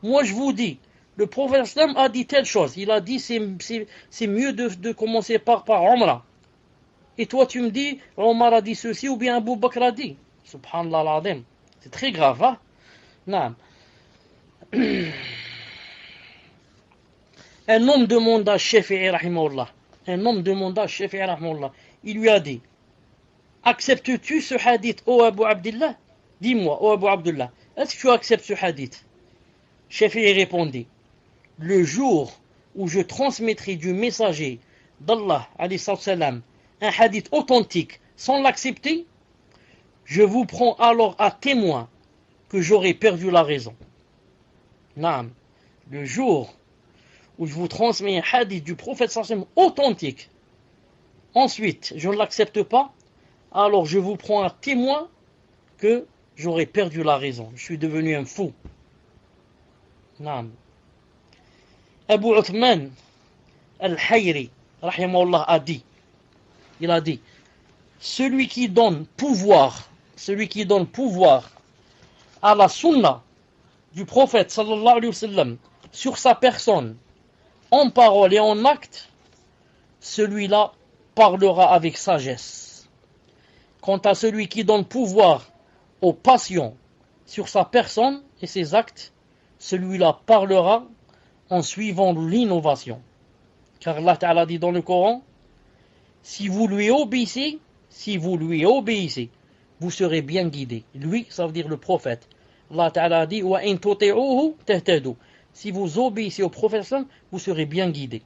Moi je vous dis, le prophète sallam a dit telle chose. Il a dit, c'est mieux de commencer par Umrah. Et toi tu me dis, Omar a dit ceci ou bien Abu Bakr a dit. Subhanallah al-Azim. C'est très grave, hein? Non. Un homme demanda à Shafi'i rahimahullah. Il lui a dit, acceptes-tu ce hadith, ô Abu Abdullah? Dis-moi, ô Abu Abdullah, est-ce que tu acceptes ce hadith? Shafi'i répondit, le jour où je transmettrai du messager d'Allah alayhi salam un hadith authentique sans l'accepter, je vous prends alors à témoin que j'aurai perdu la raison. Naam. Le jour où je vous transmets un hadith du prophète sallam authentique, ensuite je ne l'accepte pas, alors je vous prends à témoin que j'aurais perdu la raison. Je suis devenu un fou. Naam. Abu Uthman al-Hayri rahimahullah a dit, il a dit, celui qui donne pouvoir à la sunna du prophète sallallahu alayhi wa sallam sur sa personne, en parole et en acte, celui-là parlera avec sagesse. Quant à celui qui donne pouvoir aux passions sur sa personne et ses actes, celui-là parlera en suivant l'innovation. Car Allah Ta'ala dit dans le Coran, si vous lui obéissez, vous serez bien guidés. Lui, ça veut dire le prophète. Allah Ta'ala dit, wa in tuti'uhu tahtadu. si vous obéissez au prophète, vous serez bien guidé.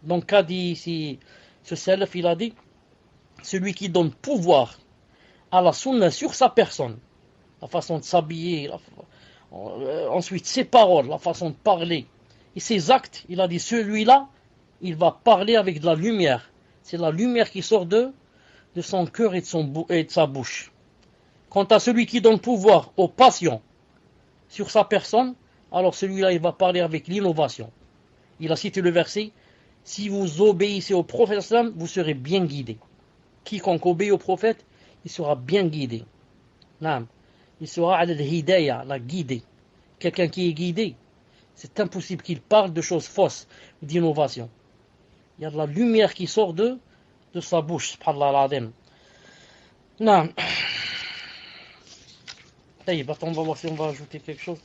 Donc, qu'a dit ici ce salaf, il a dit, celui qui donne pouvoir à la sunna sur sa personne, la façon de s'habiller, ensuite ses paroles, la façon de parler, et ses actes, il a dit, celui-là, il va parler avec de la lumière. C'est la lumière qui sort de son cœur et de sa bouche. Quant à celui qui donne pouvoir aux passions sur sa personne, alors celui-là, il va parler avec l'innovation. Il a cité le verset, si vous obéissez au prophète, vous serez bien guidé. Quiconque obéit au prophète, il sera bien guidé. Il sera à l'hidayah, la guidée. Quelqu'un qui est guidé, c'est impossible qu'il parle de choses fausses, d'innovation. Il y a de la lumière qui sort de sa bouche, subhanallah al-azim. Non. Attends, on va voir si on va ajouter quelque chose.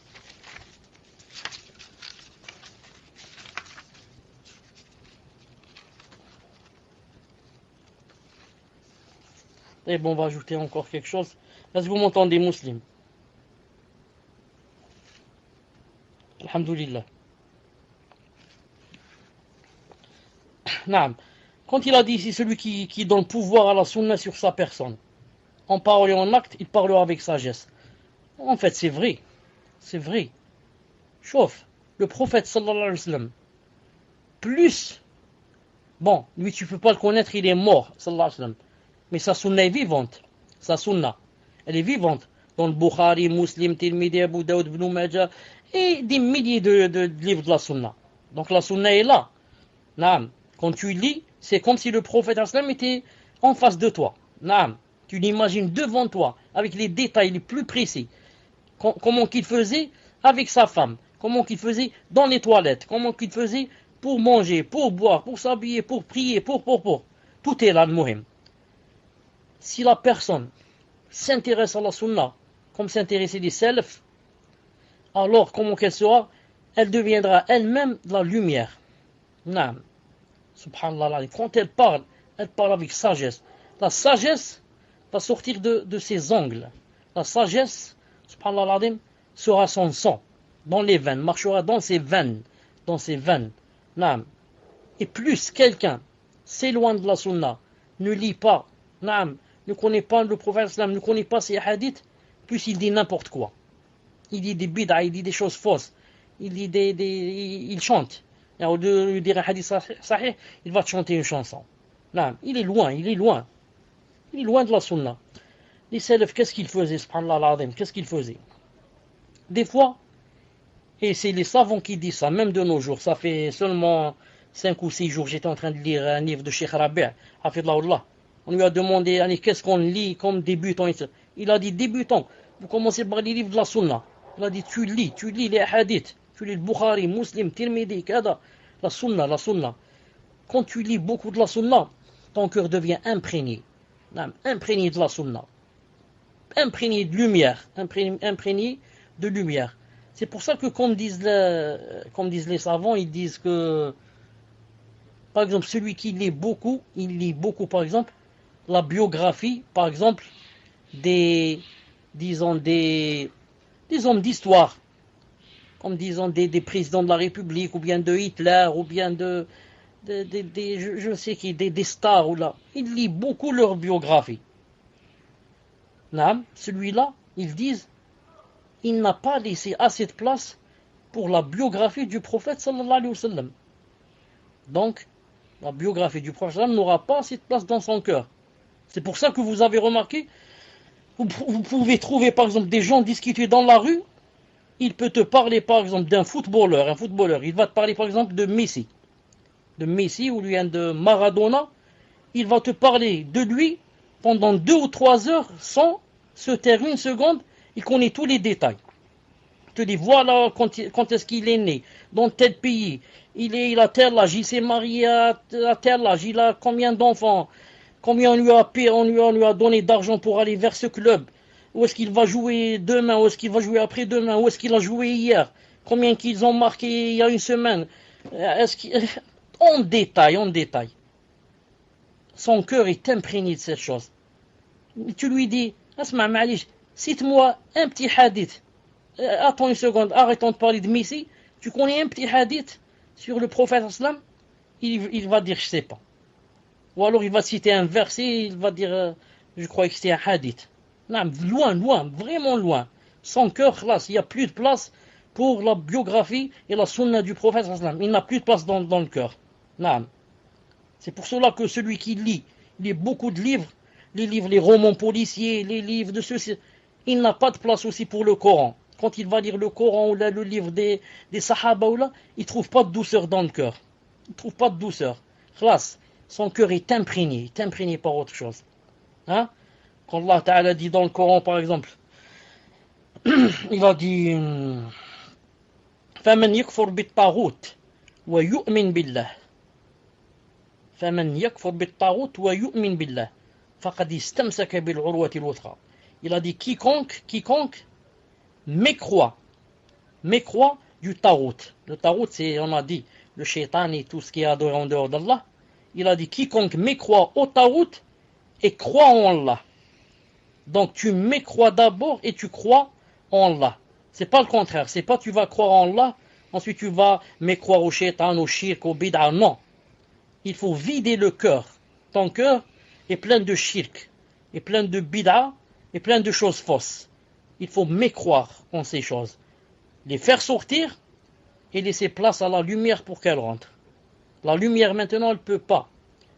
Et bon, on va ajouter encore quelque chose. Est-ce que vous m'entendez, musulmans? Alhamdulillah. Naam. Quand il a dit ici, celui qui donne pouvoir à la sunna sur sa personne, en parole et en acte, il parlera avec sagesse. En fait, c'est vrai. C'est vrai. Chauffe. Le prophète, sallallahu alayhi wa sallam, plus, bon, lui, tu ne peux pas le connaître, il est mort, sallallahu alayhi wa sallam. Mais sa sunna est vivante. Sa sunna, elle est vivante. Dans le Bukhari, Muslim, Tirmidhi, Abu Daoud, Ibn Majah, et des milliers de livres de la sunna. Donc la sunna est là. Naam. Quand tu lis, c'est comme si le prophète sallam était en face de toi. Naam. Tu l'imagines devant toi, avec les détails les plus précis. Comment qu'il faisait avec sa femme. Comment qu'il faisait dans les toilettes. Comment qu'il faisait pour manger, pour boire, pour s'habiller, pour prier, pour. Tout est là, le muhim. Si la personne s'intéresse à la sunna, comme s'intéresser des salafs, alors comment qu'elle sera? Elle deviendra elle-même de la lumière. Naam. Subhanallah. Quand elle parle avec sagesse. La sagesse va sortir de ses ongles. La sagesse, subhanallah, sera son sang dans les veines, marchera dans ses veines. Naam. Et plus quelqu'un s'éloigne de la sunna, ne lit pas, naam, ne connaît pas le prophète, ne connaît pas ses hadiths, plus il dit n'importe quoi. Il dit des bid'a, il dit des choses fausses. Il chante. Et au lieu de lui dire un hadith sahih, il va te chanter une chanson. Naam. Il est loin de la sunna. Les salafs, qu'est-ce qu'ils faisaient, subhanallah al-azim, qu'est-ce qu'ils faisaient? Des fois, et c'est les savants qui disent ça, même de nos jours, ça fait seulement 5 ou 6 jours, j'étais en train de lire un livre de Cheikh Rabi', hafidhahullah. On lui a demandé, qu'est-ce qu'on lit comme débutant? Il a dit, débutant, vous commencez par les livres de la sunna. Il a dit, tu lis les hadiths, tu lis le Bukhari, Muslim, Tirmidhi, kada, la sunna. Quand tu lis beaucoup de la sunna, ton cœur devient imprégné de la sunna. Imprégné de lumière. C'est pour ça que, comme disent les savants, ils disent que, par exemple, celui qui lit beaucoup, par exemple, la biographie, par exemple, des hommes d'histoire, comme disons des présidents de la République, ou bien de Hitler, ou bien je sais qui, des stars, ou là. Ils lisent beaucoup leur biographie. Celui-là, ils disent, il n'a pas laissé assez de place pour la biographie du prophète sallallahu alayhi wa sallam. Donc, la biographie du prophète sallallahu n'aura pas assez de place dans son cœur. C'est pour ça que vous avez remarqué, vous pouvez trouver par exemple des gens discuter dans la rue, il peut te parler par exemple d'un footballeur, il va te parler par exemple de Messi ou bien de Maradona, il va te parler de lui pendant 2 ou 3 heures sans se taire une seconde, il connaît tous les détails. Il te dit voilà quand est-ce qu'il est né, dans tel pays, il a tel âge, il s'est marié à tel âge, il a combien d'enfants, combien on lui a donné d'argent pour aller vers ce club, où est-ce qu'il va jouer demain, où est-ce qu'il va jouer après-demain, où est-ce qu'il a joué hier, combien qu'ils ont marqué il y a une semaine, en détail. Son cœur est imprégné de cette chose. Tu lui dis, Asma Malish, cite-moi un petit hadith. Attends une seconde, arrêtons de parler de Messi. Tu connais un petit hadith sur le prophète sallam, il va dire je sais pas. Ou alors il va citer un verset, il va dire je crois que c'était un hadith. Non, loin, vraiment loin. Son cœur, là, il n'y a plus de place pour la biographie et la sunna du prophète sallam. Il n'a plus de place dans le cœur. Non. C'est pour cela que celui qui lit beaucoup de livres, les romans policiers, les livres de ceux-ci, il n'a pas de place aussi pour le Coran. Quand il va lire le Coran ou là, le livre des Sahaba, ou là, il ne trouve pas de douceur dans le cœur. Il ne trouve pas de douceur. Khlas, son cœur est imprégné par autre chose. Hein? Quand Allah Ta'ala dit dans le Coran, par exemple, il a dit فَمَنْ يَكْفُرْ بِالطَّاغُوتِ وَيُؤْمِنْ بِاللَّهِ فَمَنْ يَكْفُرْ بِالطَّاغُوتِ وَيُؤْمِنْ بِاللَّهِ فَقَدْ اسْتَمْسَكَ بِالْعُرْوَةِ الْوُثْقَى. Il a dit quiconque mécroit du tarout. Le tarout, c'est, on a dit, le shaitan et tout ce qui est adoré en dehors d'Allah. Il a dit quiconque mécroit au tarout et croit en Allah. Donc tu mécrois d'abord et tu crois en Allah. C'est pas le contraire. C'est pas tu vas croire en Allah, ensuite tu vas mécroire au shaitan, au shirk, au bid'a. Non. Il faut vider le cœur. Ton cœur est plein de shirk, est plein de bid'a, et plein de choses fausses. Il faut mécroire en ces choses. Les faire sortir et laisser place à la lumière pour qu'elle rentre. La lumière maintenant, elle ne peut pas.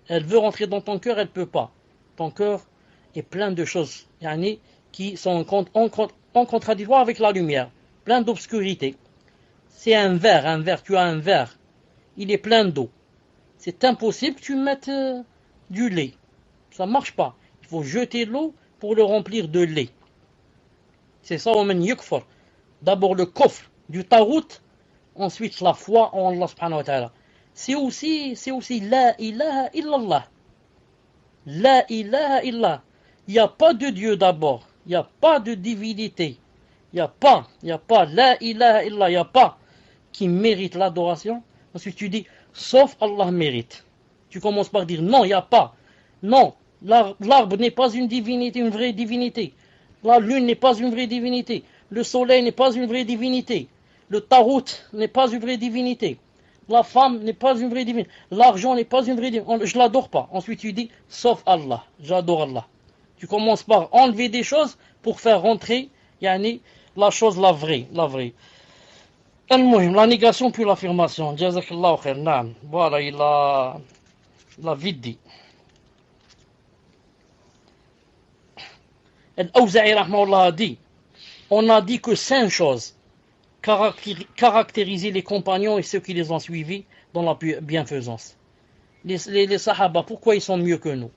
Elle veut rentrer dans ton cœur, elle ne peut pas. Ton cœur est plein de choses qui sont en contradiction avec la lumière. Plein d'obscurité. C'est un verre, tu as un verre. Il est plein d'eau. C'est impossible que tu mettes du lait. Ça ne marche pas. Il faut jeter l'eau pour le remplir de lait. C'est ça, وَمَنْ يَكْفُرْ. D'abord le kufr du tarout, ensuite la foi en Allah subhanahu wa ta'ala. C'est aussi la ilaha illallah. La ilaha illallah. Il n'y a pas de Dieu d'abord. Il n'y a pas de divinité. Il n'y a pas la ilaha illallah. Il n'y a pas qui mérite l'adoration. Ensuite tu dis, sauf Allah mérite. Tu commences par dire, non, il n'y a pas. Non. L'arbre n'est pas une divinité, une vraie divinité. La lune n'est pas une vraie divinité. Le soleil n'est pas une vraie divinité. Le tarout n'est pas une vraie divinité. La femme n'est pas une vraie divinité. L'argent n'est pas une vraie divinité. Je ne l'adore pas. Ensuite tu dis, sauf Allah. J'adore Allah. Tu commences par enlever des choses pour faire rentrer la chose, la vraie. La négation puis l'affirmation. Jazakallahu khair. Naam. Voilà, il a vite dit. Al-Awza'i rahmahullah a dit, on a dit que 5 choses caractérisaient les compagnons et ceux qui les ont suivis dans la bienfaisance. Les sahaba, pourquoi ils sont mieux que nous?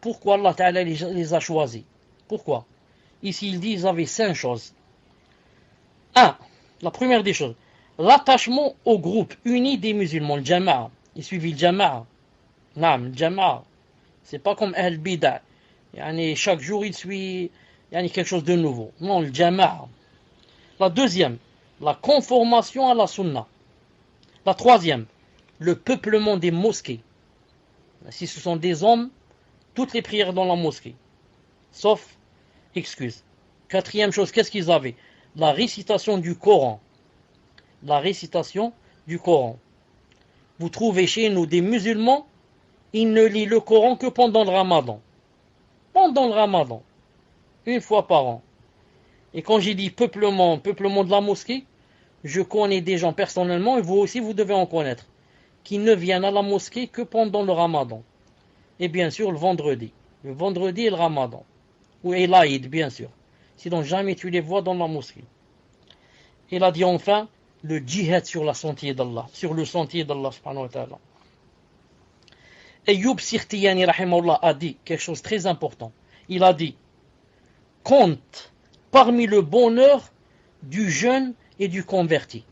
Pourquoi Allah Ta'ala les a choisis? Pourquoi? Ici il dit ils avaient 5 choses. 1. La première des choses, l'attachement au groupe uni des musulmans, le jama'a. Ils suivent le jama'a. Naam, le jama'a. C'est pas comme Ahl Bid'a. Chaque jour il suit quelque chose de nouveau. Non, le jama'a. La deuxième, la conformation à la sunna. La troisième, le peuplement des mosquées. Si ce sont des hommes, toutes les prières dans la mosquée. Sauf excuse. Quatrième chose, qu'est-ce qu'ils avaient? La récitation du Coran. La récitation du Coran. Vous trouvez chez nous des musulmans, ils ne lisent le Coran que pendant le Ramadan. Pendant le Ramadan. Une fois par an. Et quand j'ai dit peuplement de la mosquée, je connais des gens personnellement, et vous aussi vous devez en connaître, qui ne viennent à la mosquée que pendant le Ramadan. Et bien sûr le vendredi. Le vendredi et le Ramadan. Ou l'Aïd, bien sûr. Sinon jamais tu les vois dans la mosquée. Il a dit enfin, le djihad sur le sentier d'Allah. Sur le sentier d'Allah subhanahu wa ta'ala. Ayyub Sirtiyani rahimahullah a dit quelque chose de très important. Il a dit, compte parmi le bonheur du jeune et du converti.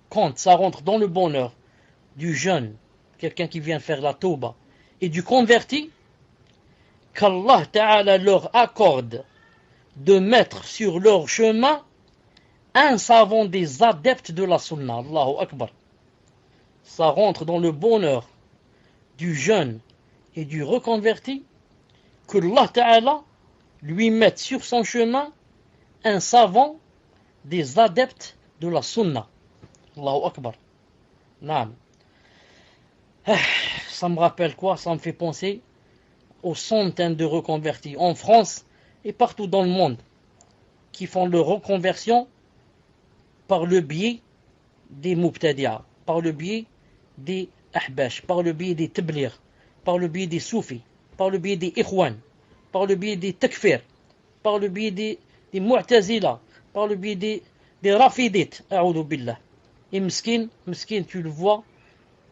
Compte, ça rentre dans le bonheur du jeune, quelqu'un qui vient faire la tauba, et du converti, qu'Allah Ta'ala leur accorde de mettre sur leur chemin un savant des adeptes de la sunna. Allahu Akbar. Ça rentre dans le bonheur du jeune et du reconverti, que Allah Ta'ala lui mette sur son chemin un savant des adeptes de la sunna. Allahu Akbar. Naam. Ça me rappelle quoi? Ça me fait penser aux centaines de reconvertis en France et partout dans le monde qui font leur reconversion par le biais des mubtadi'a, par le biais des ahbash, par le biais des tablir, par le biais des soufis, par le biais des ikhwan, par le biais des takfir, par le biais des mu'tazila, par le biais des rafidites, a'udhu billah. Et miskin, tu le vois,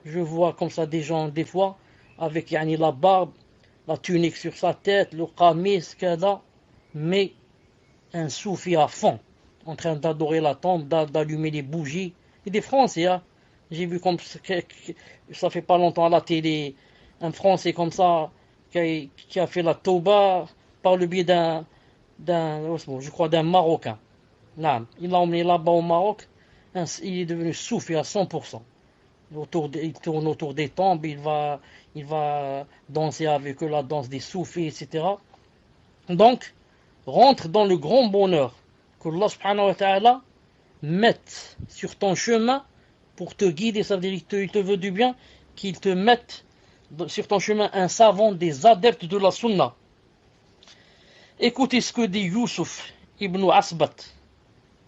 je vois comme ça des gens des fois avec yani, la barbe, la tunique sur sa tête, le qamis, kada, mais un soufi à fond, en train d'adorer la tombe, d'allumer les bougies. Et des Français, hein. J'ai vu comme ça fait pas longtemps à la télé, un Français comme ça qui a fait la tauba par le biais je crois d'un Marocain. Là, il l'a emmené là-bas au Maroc, il est devenu soufi à 100%. Il tourne autour des tombes, il va danser avec eux la danse des soufis, etc. Donc, rentre dans le grand bonheur que Allah subhanahu wa ta'ala mette sur ton chemin pour te guider, ça veut dire qu'il te veut du bien, qu'il te mette sur ton chemin un savant des adeptes de la sunna. Écoutez ce que dit Youssouf ibn Asbat,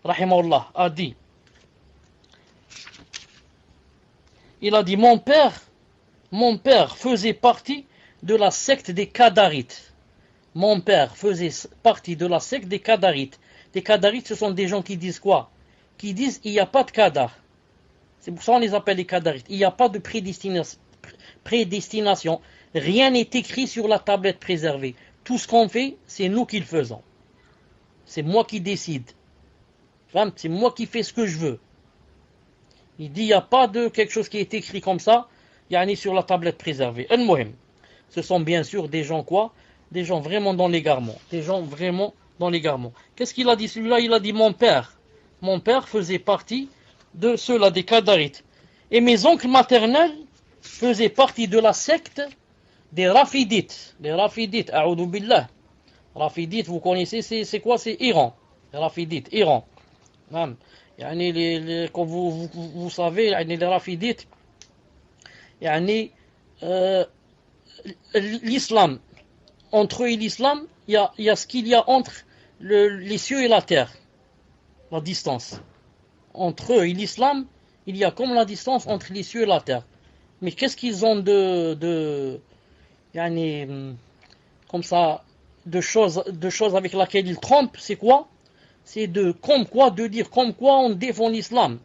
rahimahullah, a dit. Il a dit, mon père faisait partie de la secte des Qadarites. Mon père faisait partie de la secte des Qadarites. Les Qadarites, ce sont des gens qui disent quoi? Qui disent, il n'y a pas de Qadar. C'est pour ça qu'on les appelle les Qadarites. Il n'y a pas de prédestination. Rien n'est écrit sur la tablette préservée. Tout ce qu'on fait, c'est nous qui le faisons. C'est moi qui décide. C'est moi qui fais ce que je veux. Il dit, il n'y a pas de quelque chose qui est écrit comme ça, yani sur la tablette préservée. Al-Muhim. Ce sont bien sûr des gens quoi? Des gens vraiment dans l'égarement. Des gens vraiment dans l'égarement. Qu'est-ce qu'il a dit celui-là? Il a dit, mon père faisait partie de ceux-là, des Qadarites. Et mes oncles maternels faisaient partie de la secte des Rafidites. Les Rafidites, a'udhu billah. Rafidites, vous connaissez, c'est quoi? C'est Iran. Les Rafidites, Iran. يعني comme vous savez يعني les rafidites يعني l'islam, entre eux et l'islam, il y a ce qu'il y a entre les cieux et la terre, la distance. Entre eux et l'islam, il y a comme la distance entre les cieux et la terre. Mais qu'est-ce qu'ils ont يعني comme ça de choses avec lesquelles ils trompent? C'est quoi? C'est de dire comme quoi on défend l'islam.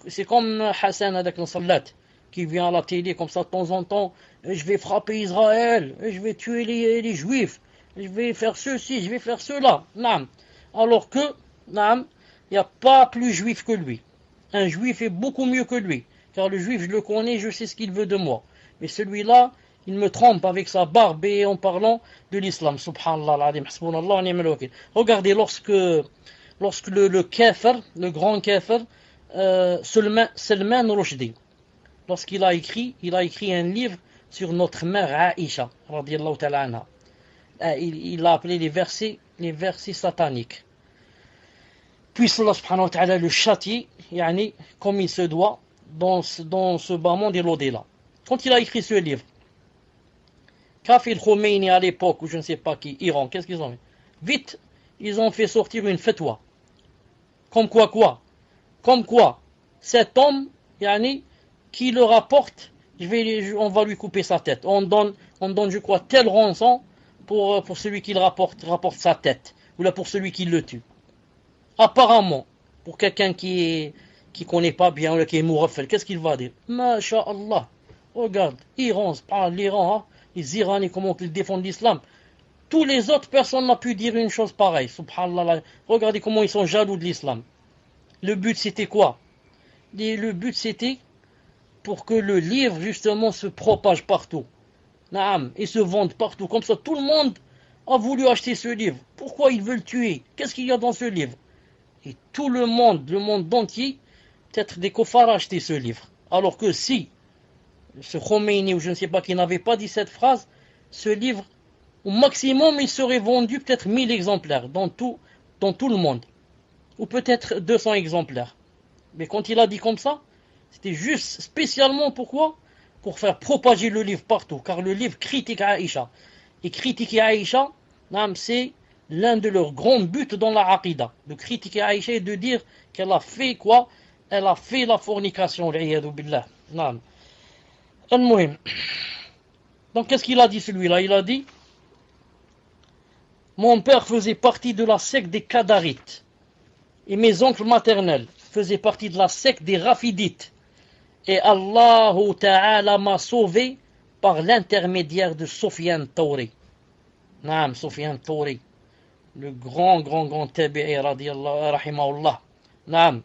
C'est comme Hassan avec le salat qui vient à la télé comme ça de temps en temps. Je vais frapper Israël, je vais tuer les juifs, je vais faire ceci, je vais faire cela. Alors que, il n'y a pas plus juif que lui. Un juif est beaucoup mieux que lui. Car le juif, je le connais, je sais ce qu'il veut de moi. Mais celui-là, il me trompe avec sa barbe et en parlant de l'islam. Subhanallah al-Adim, hasbunallah wa ni'mal wakil. Regardez, lorsque le kafir, le grand kafir, Salman Rushdie, lorsqu'il a écrit un livre sur notre mère Aïcha, radiyallahu ta'ala anha. Il l'a appelé les versets sataniques. Puisse Allah subhanahu wa ta'ala le châtier, yani, comme il se doit, dans ce bas monde et l'au-delà. Quand il a écrit ce livre, Kafir Khomeini à l'époque, ou je ne sais pas qui, Iran, qu'est-ce qu'ils ont fait? Vite, ils ont fait sortir une fatwa. Comme quoi, cet homme, yani, qui le rapporte, on va lui couper sa tête. On donne, je crois, tel rançon pour celui qui le rapporte sa tête, ou là pour celui qui le tue. Apparemment, pour quelqu'un qui connaît pas bien, ou qui est mourafel, qu'est-ce qu'il va dire? Masha'Allah, regarde, Iran, c'est pas l'Iran, hein? Les Iraniens, comment ils défendent l'islam. Tous les autres personnes n'ont pu dire une chose pareille. Subhanallah. Regardez comment ils sont jaloux de l'islam. Le but c'était quoi? Le but c'était pour que le livre justement se propage partout. Et se vende partout. Comme ça tout le monde a voulu acheter ce livre. Pourquoi ils veulent tuer? Qu'est-ce qu'il y a dans ce livre? Et tout le monde entier, peut-être des koffars a acheté ce livre. Alors que si ce Khomeini ou je ne sais pas qui n'avait pas dit cette phrase, ce livre, au maximum, il serait vendu peut-être 1000 exemplaires dans tout le monde. Ou peut-être 200 exemplaires. Mais quand il a dit comme ça, c'était juste spécialement pourquoi? Pour faire propager le livre partout, car le livre critique Aïcha. Et critiquer Aïcha, c'est l'un de leurs grands buts dans la Aqidah. De critiquer Aïcha et de dire qu'elle a fait quoi? Elle a fait la fornication, l'iyadou billah. Al-Muhim. Donc qu'est-ce qu'il a dit celui-là? Il a dit: mon père faisait partie de la secte des Qadarites. Et mes oncles maternels faisaient partie de la secte des Rafidites. Et Allah Ta'ala m'a sauvé par l'intermédiaire de Sufyan Thawri. Naam, Sufyan Thawri, le grand tabi'i radiyallahu rahimahullah. Naam.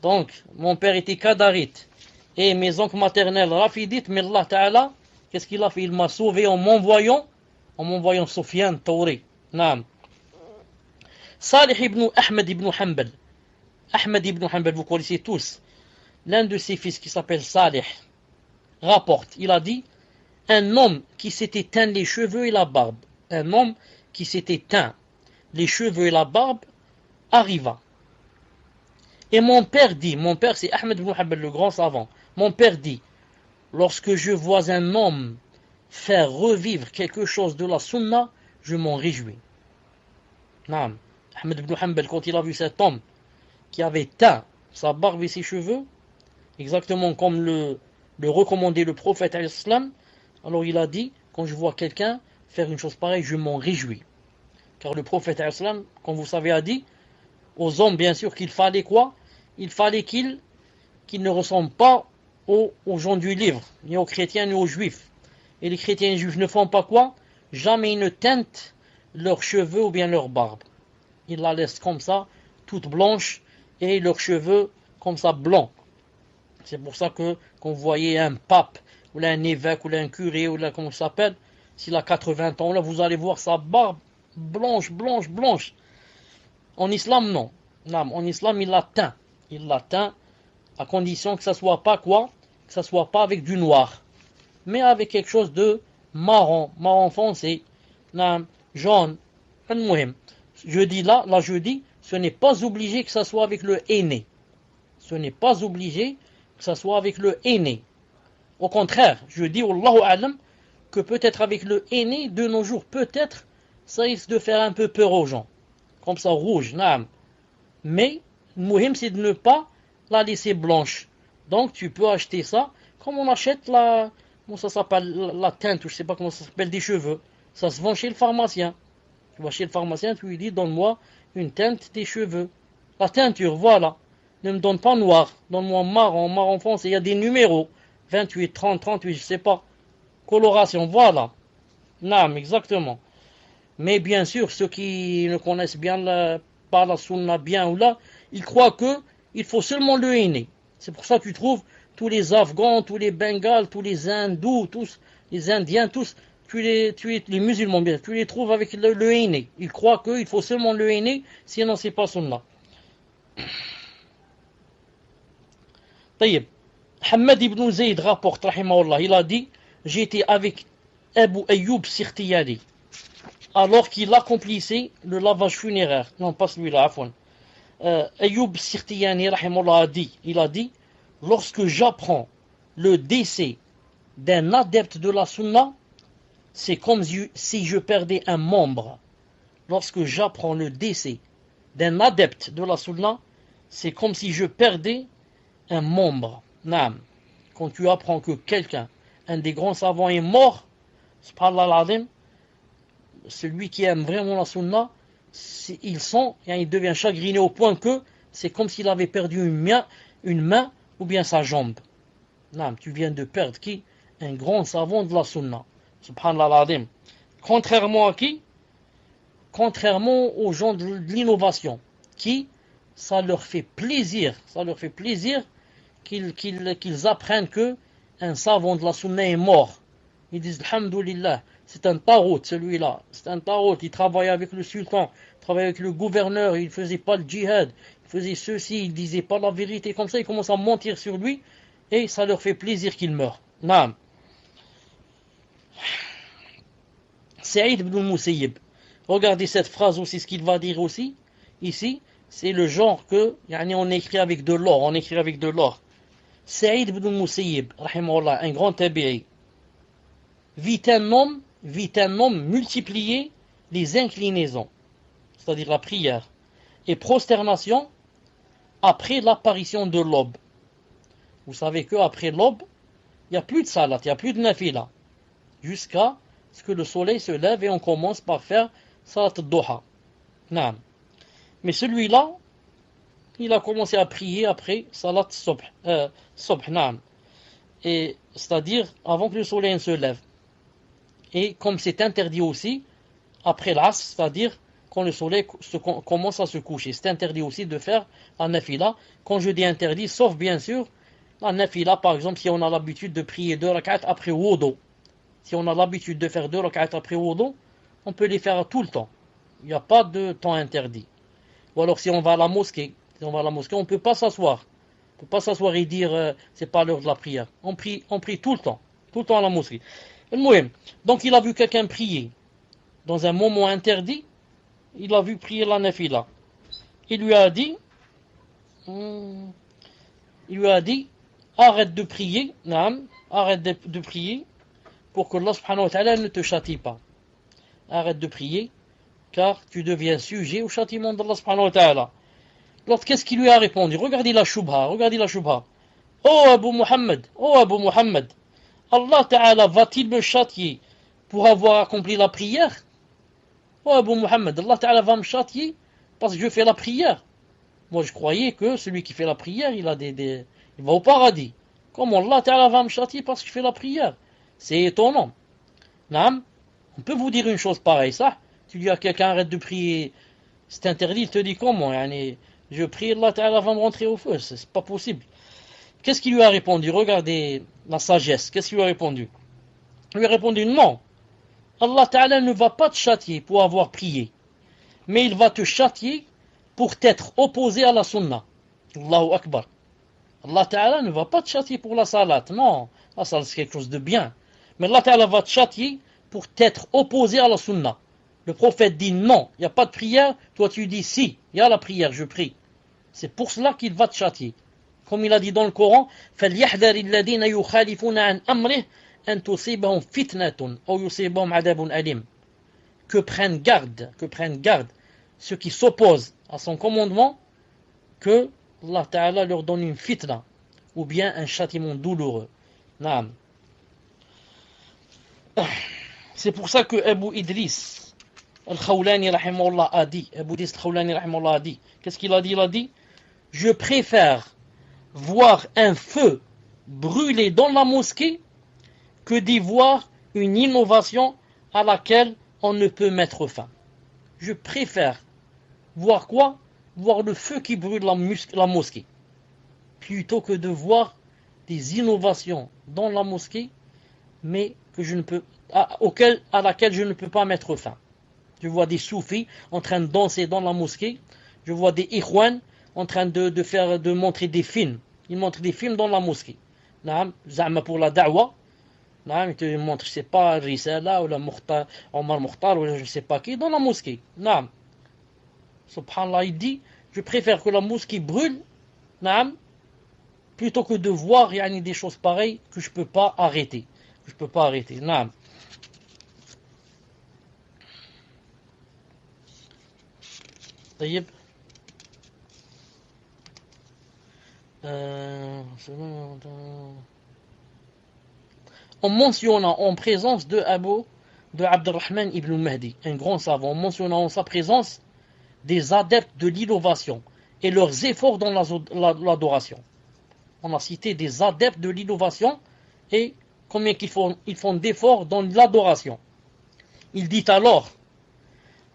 Donc, mon père était Qadarite et mes oncles maternels Rafidites, mais Allah Ta'ala, qu'est-ce qu'il a fait? Il m'a sauvé en m'envoyant Sufyan Thawri. Naam. Salih ibn Ahmed ibn Hanbal. Ahmed ibn Hanbal, vous connaissez tous. L'un de ses fils qui s'appelle Salih rapporte, il a dit: un homme qui s'était teint les cheveux et la barbe, un homme qui s'était teint les cheveux et la barbe arriva. Et mon père dit, mon père c'est Ahmed ibn Hanbal, le grand savant, mon père dit: lorsque je vois un homme faire revivre quelque chose de la sunna, je m'en réjouis. Naam. Ahmed ibn Hanbal, quand il a vu cet homme qui avait teint sa barbe et ses cheveux, exactement comme le recommandait le prophète alayhi salam, alors il a dit: quand je vois quelqu'un faire une chose pareille, je m'en réjouis. Car le prophète alayhi salam, comme vous savez, a dit aux hommes, bien sûr, qu'il fallait quoi? Il fallait qu'ils ne ressemblent pas aux gens du livre, ni aux chrétiens ni aux juifs. Et les chrétiens et les juifs ne font pas quoi? Jamais ils ne teintent leurs cheveux ou bien leur barbe. Ils la laissent comme ça, toute blanche, et leurs cheveux comme ça blancs. C'est pour ça que quand vous voyez un pape, ou là un évêque, ou là un curé, ou là comment ça s'appelle, s'il a 80 ans, là vous allez voir sa barbe blanche. En islam, non. Non, en islam, il la teint. Il la teint à condition que ça soit pas quoi? Que ça soit pas avec du noir, mais avec quelque chose de marron foncé, non, jaune. Je dis là, je dis, ce n'est pas obligé que ça soit avec le henné. Ce n'est pas obligé que ça soit avec le henné. Au contraire, je dis, Wallahu a'lam, que peut-être avec le henné, de nos jours, peut-être, ça risque de faire un peu peur aux gens. Comme ça, rouge, naam. Mais, le muhim, c'est de ne pas la laisser blanche. Donc, tu peux acheter ça, comme on achète comment ça s'appelle, la teinte, ou je sais pas comment ça s'appelle, des cheveux. Ça se vend chez le pharmacien. Tu vas chez le pharmacien, tu lui dis: donne-moi une teinte des cheveux. La teinture, voilà. Ne me donne pas noir, donne-moi marron foncé. Il y a des numéros, 28, 30, 38, je sais pas. Coloration, voilà. Naam, exactement. Mais bien sûr, ceux qui ne connaissent bien pas la sunna bien ou là, ils croient que il faut seulement le henné. C'est pour ça que tu trouves tous les Afghans, tous les Bengales, tous les Hindous, tous les Indiens, tous, les musulmans bien, tu les trouves avec le henné. Ils croient qu'il faut seulement le henné, sinon c'est pas sunna. طيب. Hamad ibn Zayd rapporte, rahimahullah, il a dit: j'étais avec Abu Ayyub Sirtiyani alors qu'il accomplissait le lavage funéraire. Non, pas celui-là, afwan. Ayyub Sirtiyani, rahimahullah, il a dit: lorsque j'apprends le décès d'un adepte de la sunna, c'est comme si je perdais un membre. Lorsque j'apprends le décès d'un adepte de la sunna, c'est comme si je perdais un membre. Naam. Quand tu apprends que quelqu'un, un des grands savants, est mort, subhanallah al-azim, celui qui aime vraiment la sunna, il devient chagriné au point que c'est comme s'il avait perdu une main ou bien sa jambe. Naam, tu viens de perdre qui? Un grand savant de la sunna. Subhanallah al-azim. Contrairement à qui? Contrairement aux gens de l'innovation, qui, ça leur fait plaisir qu'ils apprennent que un savant de la sunna est mort. Ils disent: alhamdoulilah, c'est un tarot celui-là, c'est un tarot, il travaillait avec le sultan, il travaillait avec le gouverneur, il ne faisait pas le djihad, il faisait ceci, il ne disait pas la vérité, comme ça ils commencent à mentir sur lui, et ça leur fait plaisir qu'il meure. Naam. Saïd ibn Musayyib, regardez cette phrase aussi, ce qu'il va dire aussi, ici, c'est le genre que, on écrit avec de l'or, on écrit avec de l'or. Saïd ibn al-Musayyib, rahimahullah, un grand tabi'i, vit un homme multiplier les inclinaisons, c'est-à-dire la prière, et prosternation après l'apparition de l'aube. Vous savez qu'après l'aube, il n'y a plus de salat, il n'y a plus de nafila, jusqu'à ce que le soleil se lève et on commence par faire salat al-duha. Naam. Mais celui-là, il a commencé à prier après salat subh, naam. Et c'est-à-dire avant que le soleil ne se lève. Et comme c'est interdit aussi, après l'asr, c'est-à-dire quand le soleil commence à se coucher. C'est interdit aussi de faire la nafila. Quand je dis interdit, sauf bien sûr, la nafila, par exemple, si on a l'habitude de prier 2 rak'at après wudu. Si on a l'habitude de faire 2 rak'at après wudu, on peut les faire tout le temps. Il n'y a pas de temps interdit. Ou alors si on va à la mosquée, on ne peut pas s'asseoir. On ne peut pas s'asseoir et dire c'est pas l'heure de la prière. On prie tout le temps à la mosquée. Donc il a vu quelqu'un prier dans un moment interdit, il a vu prier la nafila. Il lui a dit, arrête de prier, arrête de prier pour que Allah subhanahu wa ta'ala ne te châtie pas. Arrête de prier car tu deviens sujet au châtiment d'Allah subhanahu wa ta'ala. L'autre, qu'est-ce qu'il lui a répondu? Regardez la shubha. Oh Abu Muhammad, Allah ta'ala va-t-il me châtier pour avoir accompli la prière? Oh Abu Muhammad, Allah ta'ala va me châtier parce que je fais la prière. Moi je croyais que celui qui fait la prière, il va au paradis. Comment Allah ta'ala va me châtier parce que je fais la prière? C'est étonnant. Naam, on peut vous dire une chose pareille, ça. Tu dis à quelqu'un arrête de prier, c'est interdit, il te dit comment? Je prie, Allah ta'ala va me rentrer au feu, c'est pas possible. Qu'est-ce qu'il lui a répondu? Regardez la sagesse, qu'est-ce qu'il lui a répondu? Il lui a répondu non. Allah ta'ala ne va pas te châtier pour avoir prié, mais il va te châtier pour t'être opposé à la sunna. Allahu Akbar. Allah ta'ala ne va pas te châtier pour la salat, non. La salat c'est quelque chose de bien. Mais Allah ta'ala va te châtier pour t'être opposé à la sunna. Le prophète dit non, il n'y a pas de prière, toi tu dis si, il y a la prière, je prie. C'est pour cela qu'il va te châtier. Comme il a dit dans le Coran, فَلْيَحْذَرِ الَّذِينَ يُخَالِفُونَ عَنْ أَمْرِهِ أَنْ تُصِيبَهُمْ فِتْنَةٌ أَوْ يُصِيبَهُمْ عَذَابٌ أَلِيمٌ. Que prennent garde ceux qui s'opposent à son commandement, que Allah Ta'ala leur donne une fitna, ou bien un châtiment douloureux. Naam. C'est pour ça que Abu Idris Al-Khawlani rahimahullah a dit, qu'est-ce qu'il a dit? Il a dit, je préfère voir un feu brûler dans la mosquée que d'y voir une innovation à laquelle on ne peut mettre fin. Je préfère voir quoi? Voir le feu qui brûle la mosquée, plutôt que de voir des innovations dans la mosquée, mais que à laquelle je ne peux pas mettre fin. Je vois des soufis en train de danser dans la mosquée, je vois des ikhwan en train de montrer des films. Ils montrent des films dans la mosquée. Zama pour la da'wa. Ils te montrent, je ne sais pas, Risala ou la Omar Mukhtar ou je ne sais pas qui, dans la mosquée. Subhanallah, il dit, je préfère que la mosquée brûle, plutôt que de voir des choses pareilles que je ne peux pas arrêter. طيب. En mentionnant en présence de Abdurrahman ibn Mahdi, un grand savant, en mentionnant en sa présence des adeptes de l'innovation et leurs efforts dans l'adoration. On a cité des adeptes de l'innovation et combien ils font d'efforts dans l'adoration. Il dit alors,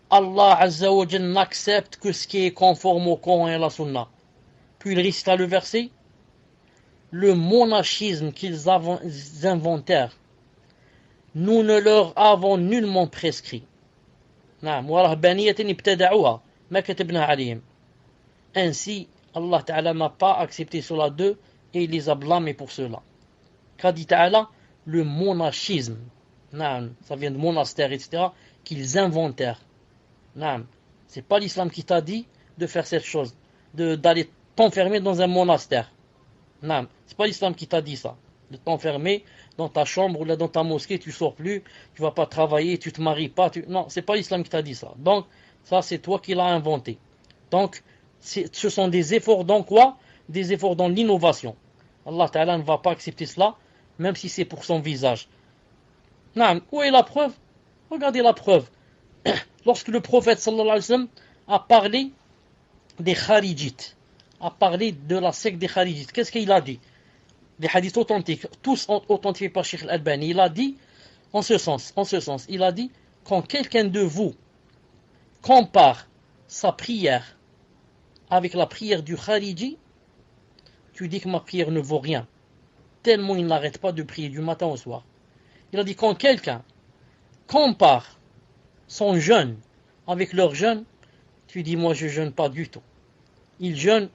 Allah Azza wa Jalla n'accepte que ce qui est conforme au Coran et à la Sunna. Puis il récita le verset, le monachisme qu'ils inventèrent, nous ne leur avons nullement prescrit. Ainsi, Allah Ta'ala n'a pas accepté cela d'eux et il les a blâmés pour cela. Qu'a dit Ta'ala? Le monachisme, ça vient de monastère, etc., qu'ils inventèrent. C'est pas l'islam qui t'a dit, de faire cette chose, d'aller t'enfermer dans un monastère. Non, c'est pas l'islam qui t'a dit ça. De t'enfermer dans ta chambre ou là dans ta mosquée, tu sors plus, tu vas pas travailler, tu te maries pas. Non, c'est pas l'islam qui t'a dit ça. Donc, ça c'est toi qui l'as inventé. Donc, ce sont des efforts dans quoi? Des efforts dans l'innovation. Allah Ta'ala ne va pas accepter cela, même si c'est pour son visage. Non, où est la preuve? Regardez la preuve. Lorsque le prophète sallallahu alayhi wa sallam a parlé des Kharijites, a parlé de la secte des Kharijites, qu'est-ce qu'il a dit? Des hadiths authentiques, tous authentifiés par Cheikh Al-Albani. Il a dit, en ce sens, il a dit, quand quelqu'un de vous compare sa prière avec la prière du Khariji, tu dis que ma prière ne vaut rien, tellement il n'arrête pas de prier du matin au soir. Il a dit, quand quelqu'un compare son jeûne avec leur jeûne, tu dis, moi je jeûne pas du tout. Il jeûne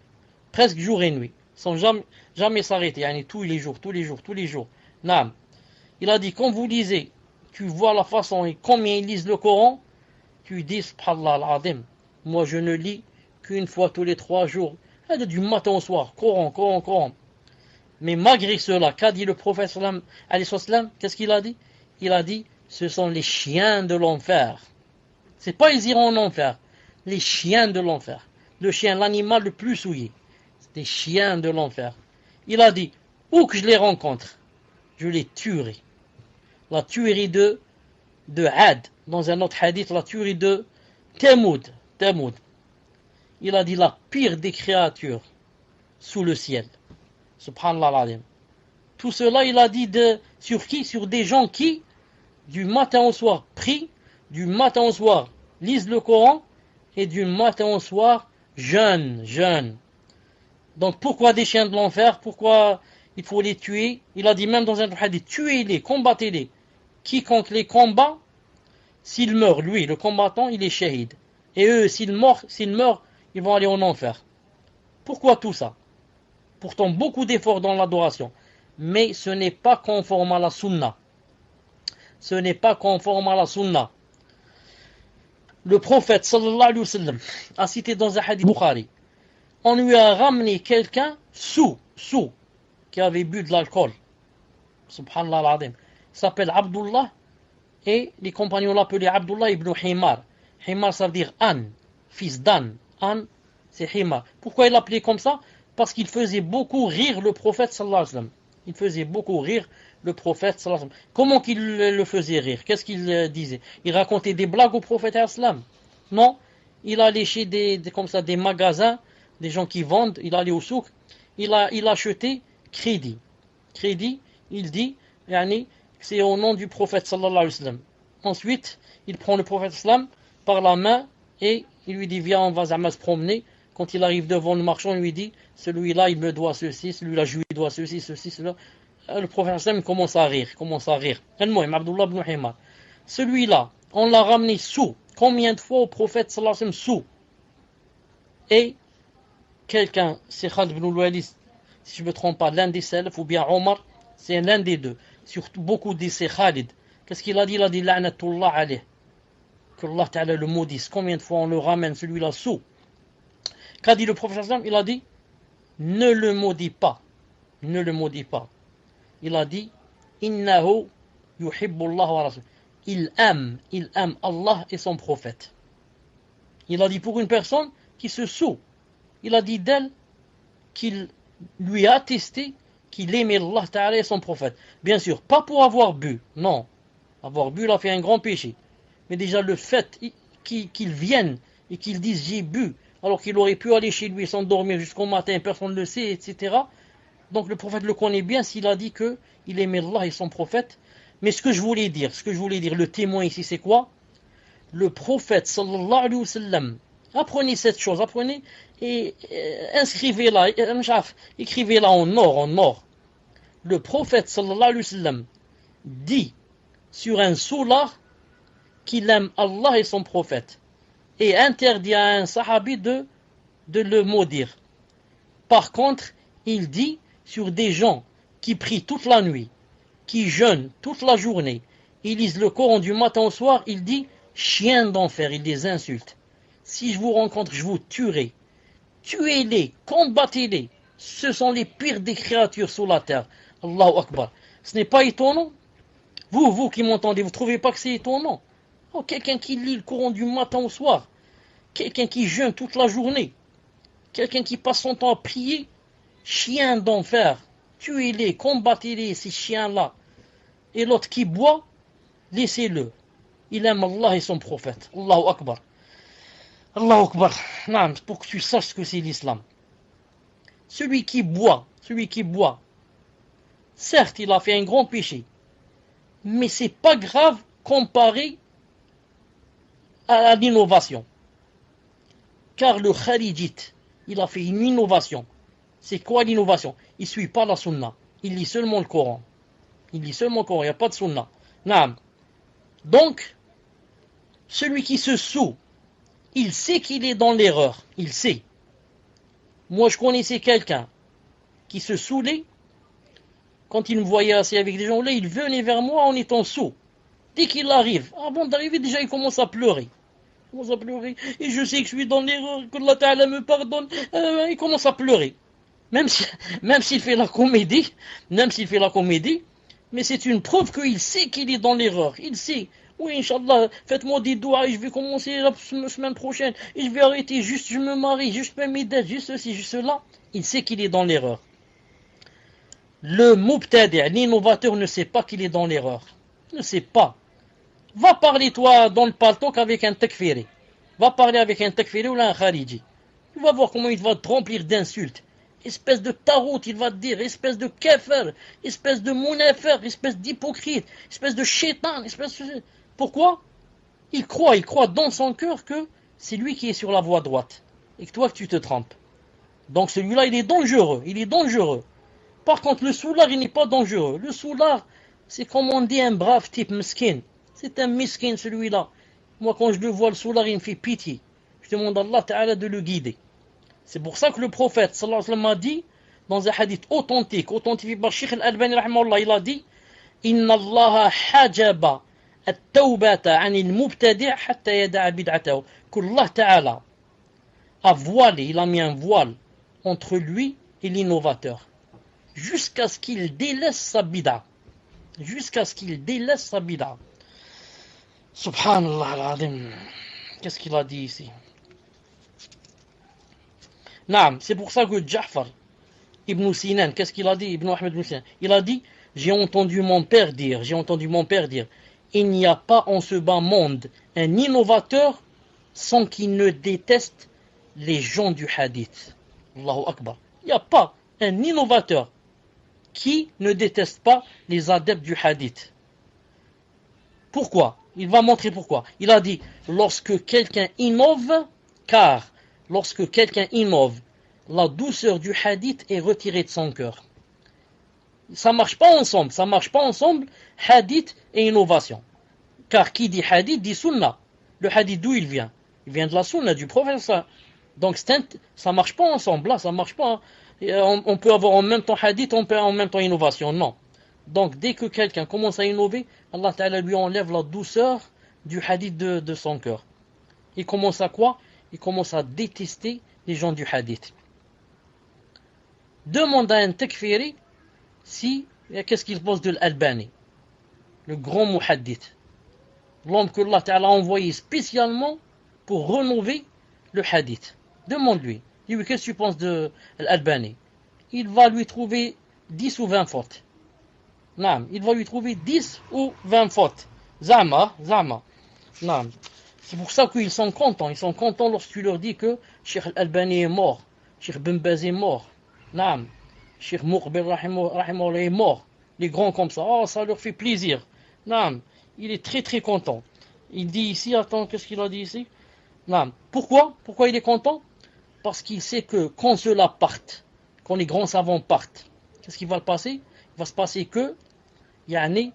presque jour et nuit, sans jamais s'arrêter, yani tous les jours. Naam. Il a dit, quand vous lisez, tu vois la façon et combien ils lisent le Coran, tu dis, subhanallah al-azim, moi je ne lis qu'une fois tous les 3 jours, du matin au soir, Coran. Mais malgré cela, qu'a dit le prophète sallam, qu'est-ce qu'il a dit? Il a dit, ce sont les chiens de l'enfer. C'est pas ils iront en enfer, les chiens de l'enfer. Le chien, l'animal le plus souillé. C'est des chiens de l'enfer. Il a dit, où que je les rencontre, je les tuerai. La tuerie de Ad, dans un autre hadith, la tuerie de Thamud. Il a dit la pire des créatures sous le ciel. Subhanallah al-azim. Tout cela, il a dit sur qui? Sur des gens qui, du matin au soir, prient, du matin au soir, lisent le Coran, et du matin au soir, jeûnent. Donc pourquoi des chiens de l'enfer? Pourquoi il faut les tuer? Il a dit même dans un hadith, tuez-les, combattez-les. Quiconque les combat, s'il meurt, lui, le combattant, il est shahid. Et eux, s'ils meurent, ils vont aller en enfer. Pourquoi tout ça? Pourtant, beaucoup d'efforts dans l'adoration. Mais ce n'est pas conforme à la sunna. Le prophète, sallallahu alayhi wa sallam, a cité dans un hadith Bukhari, on lui a ramené quelqu'un sous, qui avait bu de l'alcool. Subhanallah al-azim. Il s'appelle Abdullah, et les compagnons l'appelaient Abdullah ibn Himar. Himar, ça veut dire âne, fils d'âne. Âne, c'est Himar. Pourquoi il l'appelait comme ça? Parce qu'il faisait beaucoup rire le prophète sallallahu alayhi wa sallam. Comment qu'il le faisait rire? Qu'est-ce qu'il disait? Il racontait des blagues au prophète sallallahu alayhi wa sallam? Non. Il allait chez des magasins, des gens qui vendent, il allait au souk, il achetait crédit. Il dit, c'est au nom du prophète sallallahu alayhi wa sallam. Ensuite, il prend le prophète sallallahu alayhi wa sallam par la main et il lui dit, viens, on va se promener. Quand il arrive devant le marchand, il lui dit, celui-là, il me doit ceci, celui-là, je lui dois ceci, cela. Le prophète sallam commence à rire. Abdullah ibn Himar. Celui-là, on l'a ramené sous. Combien de fois au prophète sallallahu alayhi wa sallam sous? Et quelqu'un, c'est Khalid ibn al-Walid, si je ne me trompe pas, l'un des salaf, ou bien Omar, c'est l'un des deux. Surtout beaucoup disent c'est Khalid. Qu'est-ce qu'il a dit? Il a dit la'natullah alayh. Que Allah Ta'ala le maudisse. Combien de fois on le ramène celui-là sous? Qu'a dit le prophète sallam? Il a dit ne le maudis pas. Il a dit innahu yuhibbullah wa rasul. Il aime Allah et son prophète. Il a dit pour une personne qui se saoule, il a dit d'elle qu'il lui a attesté qu'il aimait Allah Ta'ala et son prophète. Bien sûr, pas pour avoir bu, non. Avoir bu, il a fait un grand péché. Mais déjà le fait qu'il vienne et qu'il dise j'ai bu, alors qu'il aurait pu aller chez lui sans dormir jusqu'au matin, personne ne le sait, etc. Donc le prophète le connaît bien s'il a dit qu'il aimait Allah et son prophète. Mais ce que je voulais dire, le témoin ici, c'est quoi? Le prophète, sallallahu alayhi wa sallam, apprenez cette chose, et inscrivez-la, écrivez-la en or. Le prophète, sallallahu alayhi wa sallam, dit sur un soulard qu'il aime Allah et son prophète, et interdit à un sahabi de le maudire. Par contre, il dit sur des gens qui prient toute la nuit, qui jeûnent toute la journée, ils lisent le Coran du matin au soir, il dit chiens d'enfer, il les insulte. Si je vous rencontre, je vous tuerai. Tuez-les, combattez-les. Ce sont les pires des créatures sur la terre. Allahu Akbar. Ce n'est pas étonnant? Vous qui m'entendez, vous ne trouvez pas que c'est étonnant? Oh, quelqu'un qui lit le Coran du matin au soir, quelqu'un qui jeûne toute la journée, quelqu'un qui passe son temps à prier, chien d'enfer, tuez-les, combattez-les, ces chiens-là. Et l'autre qui boit, laissez-le. Il aime Allah et son prophète. Allahu Akbar. Allahu Akbar. Non, pour que tu saches ce que c'est l'islam. Celui qui boit, certes, il a fait un grand péché, mais c'est pas grave comparé à l'innovation. Car le kharijite, il a fait une innovation. C'est quoi l'innovation? Il ne suit pas la sunna. Il lit seulement le Coran. Il lit seulement le Coran, il n'y a pas de sunna. Naam. Donc, celui qui se saoule, il sait qu'il est dans l'erreur. Il sait. Moi, je connaissais quelqu'un qui se saoulait. Quand il me voyait assis avec des gens là, il venait vers moi en étant saoul. Dès qu'il arrive, avant d'arriver, déjà, il commence à pleurer. Et je sais que je suis dans l'erreur, que Allah Ta'ala me pardonne. Il commence à pleurer. Même s'il fait la comédie, mais c'est une preuve qu'il sait qu'il est dans l'erreur. Il sait. Oui, Inch'Allah, faites-moi des doigts et je vais commencer la semaine prochaine. Et je vais arrêter, juste je me marie, juste paie mes dettes, juste ceci, juste cela. Il sait qu'il est dans l'erreur. Le mubtadi', l'innovateur, ne sait pas qu'il est dans l'erreur. Ne sait pas. Va parler toi dans le paltok avec un takfiri. Va parler avec un takfiri ou un khariji. Tu vas voir comment il va te remplir d'insultes. Espèce de tarout, il va te dire, espèce de kafir, espèce de munafiq, espèce d'hypocrite, espèce de shaitan, Pourquoi? Il croit dans son cœur que c'est lui qui est sur la voie droite. Et que toi tu te trompes. Donc celui-là, il est dangereux. Par contre, le soulard, il n'est pas dangereux. Le soulard, c'est comme on dit un brave type miskin. C'est un miskin celui-là. Moi, quand je le vois, le soulard, il me fait pitié. Je demande à Allah Ta'ala de le guider. C'est pour ça que le prophète sallallahu alayhi wa sallam a dit, dans un hadith authentique, authentifié par Cheikh Al-Albani rahimahullah, il a dit Inna Allah hajaba at-tawbata anil mubtadi' hatta yada'a bid'atahu. Qu'Allah Ta'ala a voilé, il a mis un voile entre lui et l'innovateur. Jusqu'à ce qu'il délaisse sa bid'a. Subhanallah al-Azim. Qu'est-ce qu'il a dit ici? Naam, c'est pour ça que Ja'far ibn Sinan, qu'est-ce qu'il a dit? Ibn Ahmed ibn Sinan, il a dit, j'ai entendu mon père dire, il n'y a pas en ce bas monde un innovateur sans qu'il ne déteste les gens du hadith. Allahu Akbar. Il n'y a pas un innovateur qui ne déteste pas les adeptes du hadith. Pourquoi? Il va montrer pourquoi. Il a dit, lorsque quelqu'un innove, la douceur du hadith est retirée de son cœur. Ça marche pas ensemble, hadith et innovation. Car qui dit hadith dit sunna. Le hadith, d'où il vient? Il vient de la sunna, du prophète. Donc ça marche pas ensemble, là, ça marche pas. On peut avoir en même temps hadith, on peut avoir en même temps innovation, non. Donc dès que quelqu'un commence à innover, Allah Ta'ala lui enlève la douceur du hadith de son cœur. Il commence à quoi? Il commence à détester les gens du hadith. Demande à un takfiri qu'est-ce qu'il pense de l'Albani, le grand muhaddith, l'homme que Allah Ta'ala a envoyé spécialement pour renouveler le hadith. Demande-lui, dis-lui qu'est-ce que tu penses de l'Albani. Il va lui trouver 10 ou 20 fautes. Non, il va lui trouver 10 ou 20 fautes. Zama. Non. C'est pour ça qu'ils sont contents. Ils sont contents lorsque tu leur dis que Cheikh Al-Albani est mort, Cheikh Ben Baz est mort, non. Cheikh Muqbil rahimahullah est mort. Les grands comme ça, oh, ça leur fait plaisir. Non. Il est très très content. Il dit ici, attends, qu'est-ce qu'il a dit ici? Non. Pourquoi il est content? Parce qu'il sait que quand ceux-là partent, quand les grands savants partent, qu'est-ce qui va se passer? Il va se passer que, il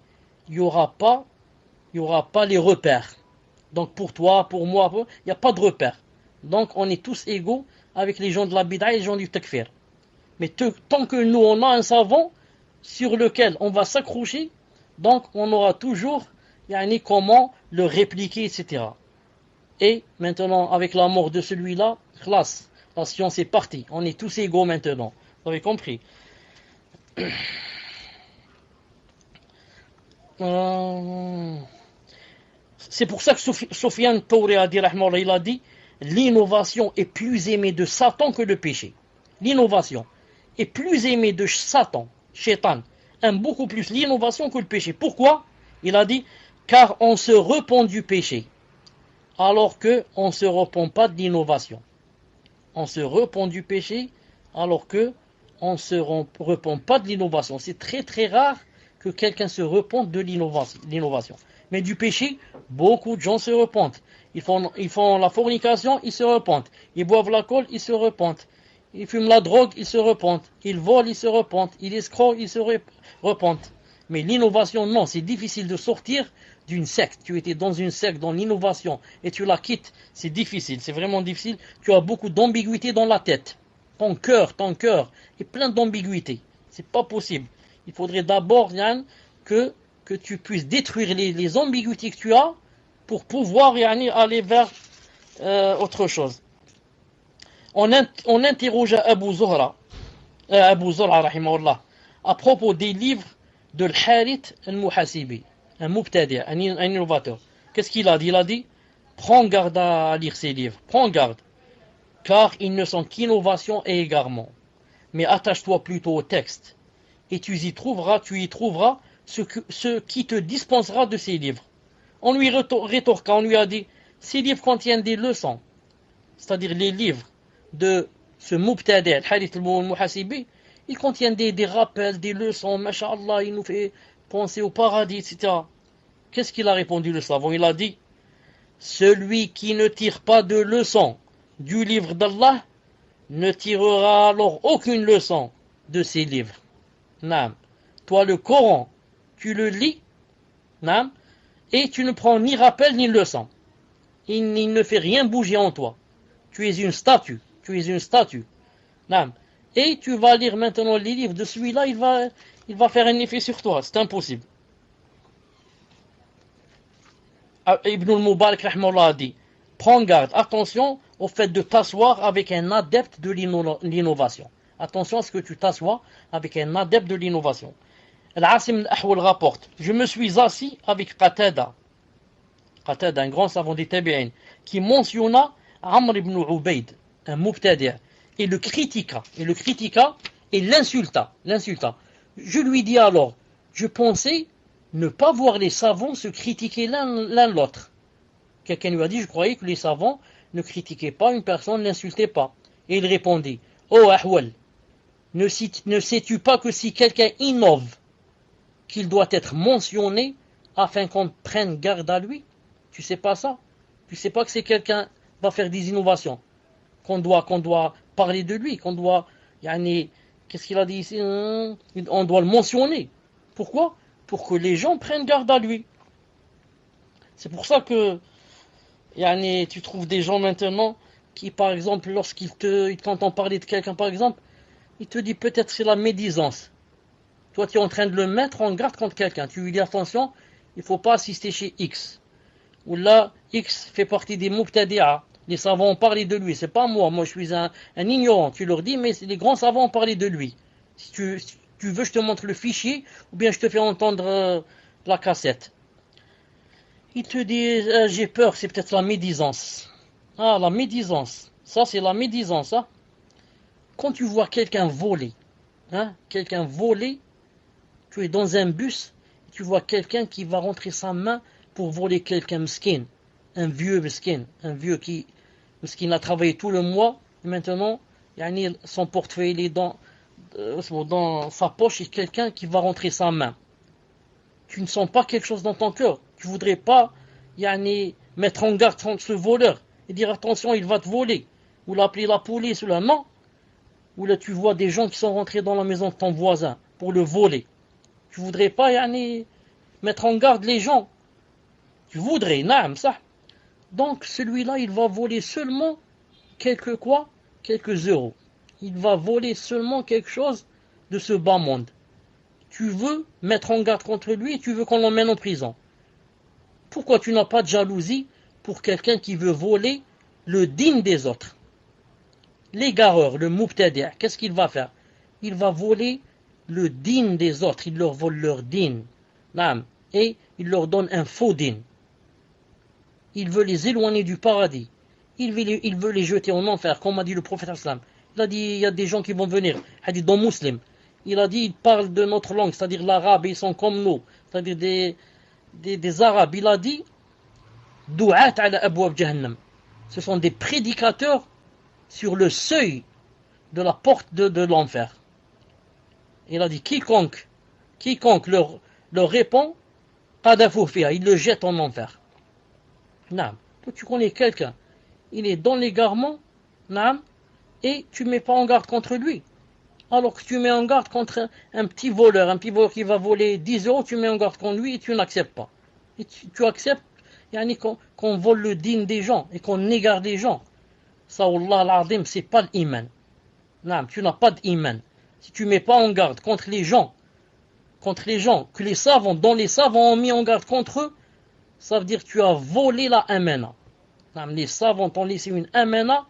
n'y aura pas les repères. Donc pour toi, pour moi, il n'y a pas de repères. Donc on est tous égaux avec les gens de la bid'a et les gens du takfir. Mais tant que nous, on a un savant sur lequel on va s'accrocher, donc on aura toujours comment le répliquer, etc. Et maintenant, avec la mort de celui-là, classe, la science est partie. On est tous égaux maintenant. Vous avez compris? C'est pour ça que Sofiane Touré a dit, il a dit, l'innovation est plus aimée de Satan que le péché. L'innovation est plus aimée de Satan, Shaitan, aime beaucoup plus l'innovation que le péché. Pourquoi? Il a dit, car on se repent du péché, alors qu'on ne se repent pas de l'innovation. On se repent du péché, alors qu'on ne se repent pas de l'innovation. C'est très très rare que quelqu'un se repente de l'innovation. Mais du péché, beaucoup de gens se repentent. Ils font la fornication, ils se repentent. Ils boivent l'alcool, ils se repentent. Ils fument la drogue, ils se repentent. Ils volent, ils se repentent. Ils escroquent, ils se repentent. Mais l'innovation, non, c'est difficile de sortir d'une secte. Tu étais dans une secte, dans l'innovation, et tu la quittes. C'est difficile, c'est vraiment difficile. Tu as beaucoup d'ambiguïté dans la tête. Ton cœur est plein d'ambiguïté. C'est pas possible. Il faudrait d'abord, Yann, que tu puisses détruire les ambiguïtés que tu as pour pouvoir Yann, aller vers autre chose. On interrogea Abu Zur'a rahimahullah, à propos des livres de Al-Harith al-Muhasibi, un mubtadi', un innovateur. Qu'est-ce qu'il a dit? Il a dit, prends garde à lire ces livres, prends garde, car ils ne sont qu'innovation et égarement. Mais attache-toi plutôt au texte, et tu y trouveras ce qui te dispensera de ces livres. On lui rétorqua, on lui a dit, ces livres contiennent des leçons, c'est-à-dire les livres de ce mubtadi', Al-Harith al-Muhasibi, ils contiennent des rappels, des leçons, masha'Allah, il nous fait penser au paradis, etc. Qu'est-ce qu'il a répondu le savant? Il a dit, celui qui ne tire pas de leçon du livre d'Allah ne tirera alors aucune leçon de ces livres. Naam. Toi, le Coran, tu le lis, naam, et tu ne prends ni rappel ni leçon. Il ne fait rien bouger en toi. Tu es une statue. Naam. Et tu vas lire maintenant les livres de celui-là, il va faire un effet sur toi. C'est impossible. Ibn al-Mubarak a dit, prends garde, attention au fait de t'asseoir avec un adepte de l'innovation. Attention à ce que tu t'assois avec un adepte de l'innovation. Al-Asim al-Ahwal rapporte, je me suis assis avec Qatada, un grand savant des Tabi'in, qui mentionna Amr ibn Ubayd, un mubtadi', et le critiqua et l'insulta. Je lui dis alors, je pensais ne pas voir les savants se critiquer l'un l'autre. Quelqu'un lui a dit, je croyais que les savants ne critiquaient pas une personne, ne l'insultaient pas. Et il répondit, oh Ahwal, ne sais-tu pas que si quelqu'un innove, qu'il doit être mentionné afin qu'on prenne garde à lui? Tu sais pas ça? Tu sais pas que c'est quelqu'un va faire des innovations, qu'on doit parler de lui, qu'on doit, qu'est-ce qu'il a dit ici? On doit le mentionner. Pourquoi? Pour que les gens prennent garde à lui. C'est pour ça que tu trouves des gens maintenant qui, par exemple, lorsqu'ils t'entendent parler de quelqu'un, par exemple, il te dit peut-être c'est la médisance. Toi, tu es en train de le mettre en garde contre quelqu'un. Tu lui dis attention, il ne faut pas assister chez X. Ou là, X fait partie des mubtadi'a. Les savants ont parlé de lui. C'est pas moi. Moi, je suis un ignorant. Tu leur dis, mais les grands savants ont parlé de lui. Si tu veux, je te montre le fichier, ou bien je te fais entendre la cassette. Il te dit, j'ai peur, c'est peut-être la médisance. Ah, la médisance. Ça, c'est la médisance. Hein? Quand tu vois quelqu'un voler, tu es dans un bus, tu vois quelqu'un qui va rentrer sa main pour voler quelqu'un mesquin, un vieux mesquin, qui a travaillé tout le mois, et maintenant, son portefeuille est dans sa poche, et quelqu'un qui va rentrer sa main. Tu ne sens pas quelque chose dans ton cœur. Tu voudrais pas mettre en garde contre ce voleur et dire attention, il va te voler, ou l'appeler la police, ou là, non. Ou là, tu vois des gens qui sont rentrés dans la maison de ton voisin pour le voler. Tu voudrais pas mettre en garde les gens. Tu voudrais, naam, ça. Donc, celui-là, il va voler seulement quelques euros. Il va voler seulement quelque chose de ce bas monde. Tu veux mettre en garde contre lui et tu veux qu'on l'emmène en prison. Pourquoi tu n'as pas de jalousie pour quelqu'un qui veut voler le din des autres. L'égareur, le mubtadi', qu'est-ce qu'il va faire? Il va voler le din des autres, il leur vole leur din. Et il leur donne un faux din. Il veut les éloigner du paradis. Il veut les jeter en enfer, comme a dit le prophète sallam. Il a dit, il y a des gens qui vont venir, hadith dans Muslim. Il a dit, ils parlent de notre langue, c'est-à-dire l'arabe, ils sont comme nous, c'est-à-dire des arabes. Il a dit, du'at ala abwab jahannam. Ce sont des prédicateurs sur le seuil de la porte de l'enfer. Il a dit, quiconque leur répond, qadafu fiha, il le jette en enfer. Toi, tu connais quelqu'un, il est dans l'égarement, et tu ne mets pas en garde contre lui. Alors que tu mets en garde contre un petit voleur qui va voler 10 euros, tu mets en garde contre lui et tu n'acceptes pas. Et tu acceptes qu'on vole le din des gens et qu'on égare des gens. Ça, Allah al-Azim, c'est pas l'iman. Tu n'as pas d'iman. Si tu ne mets pas en garde contre les gens que les savants, dont les savants ont mis en garde contre eux, ça veut dire que tu as volé la amana. Les savants t'ont laissé une amana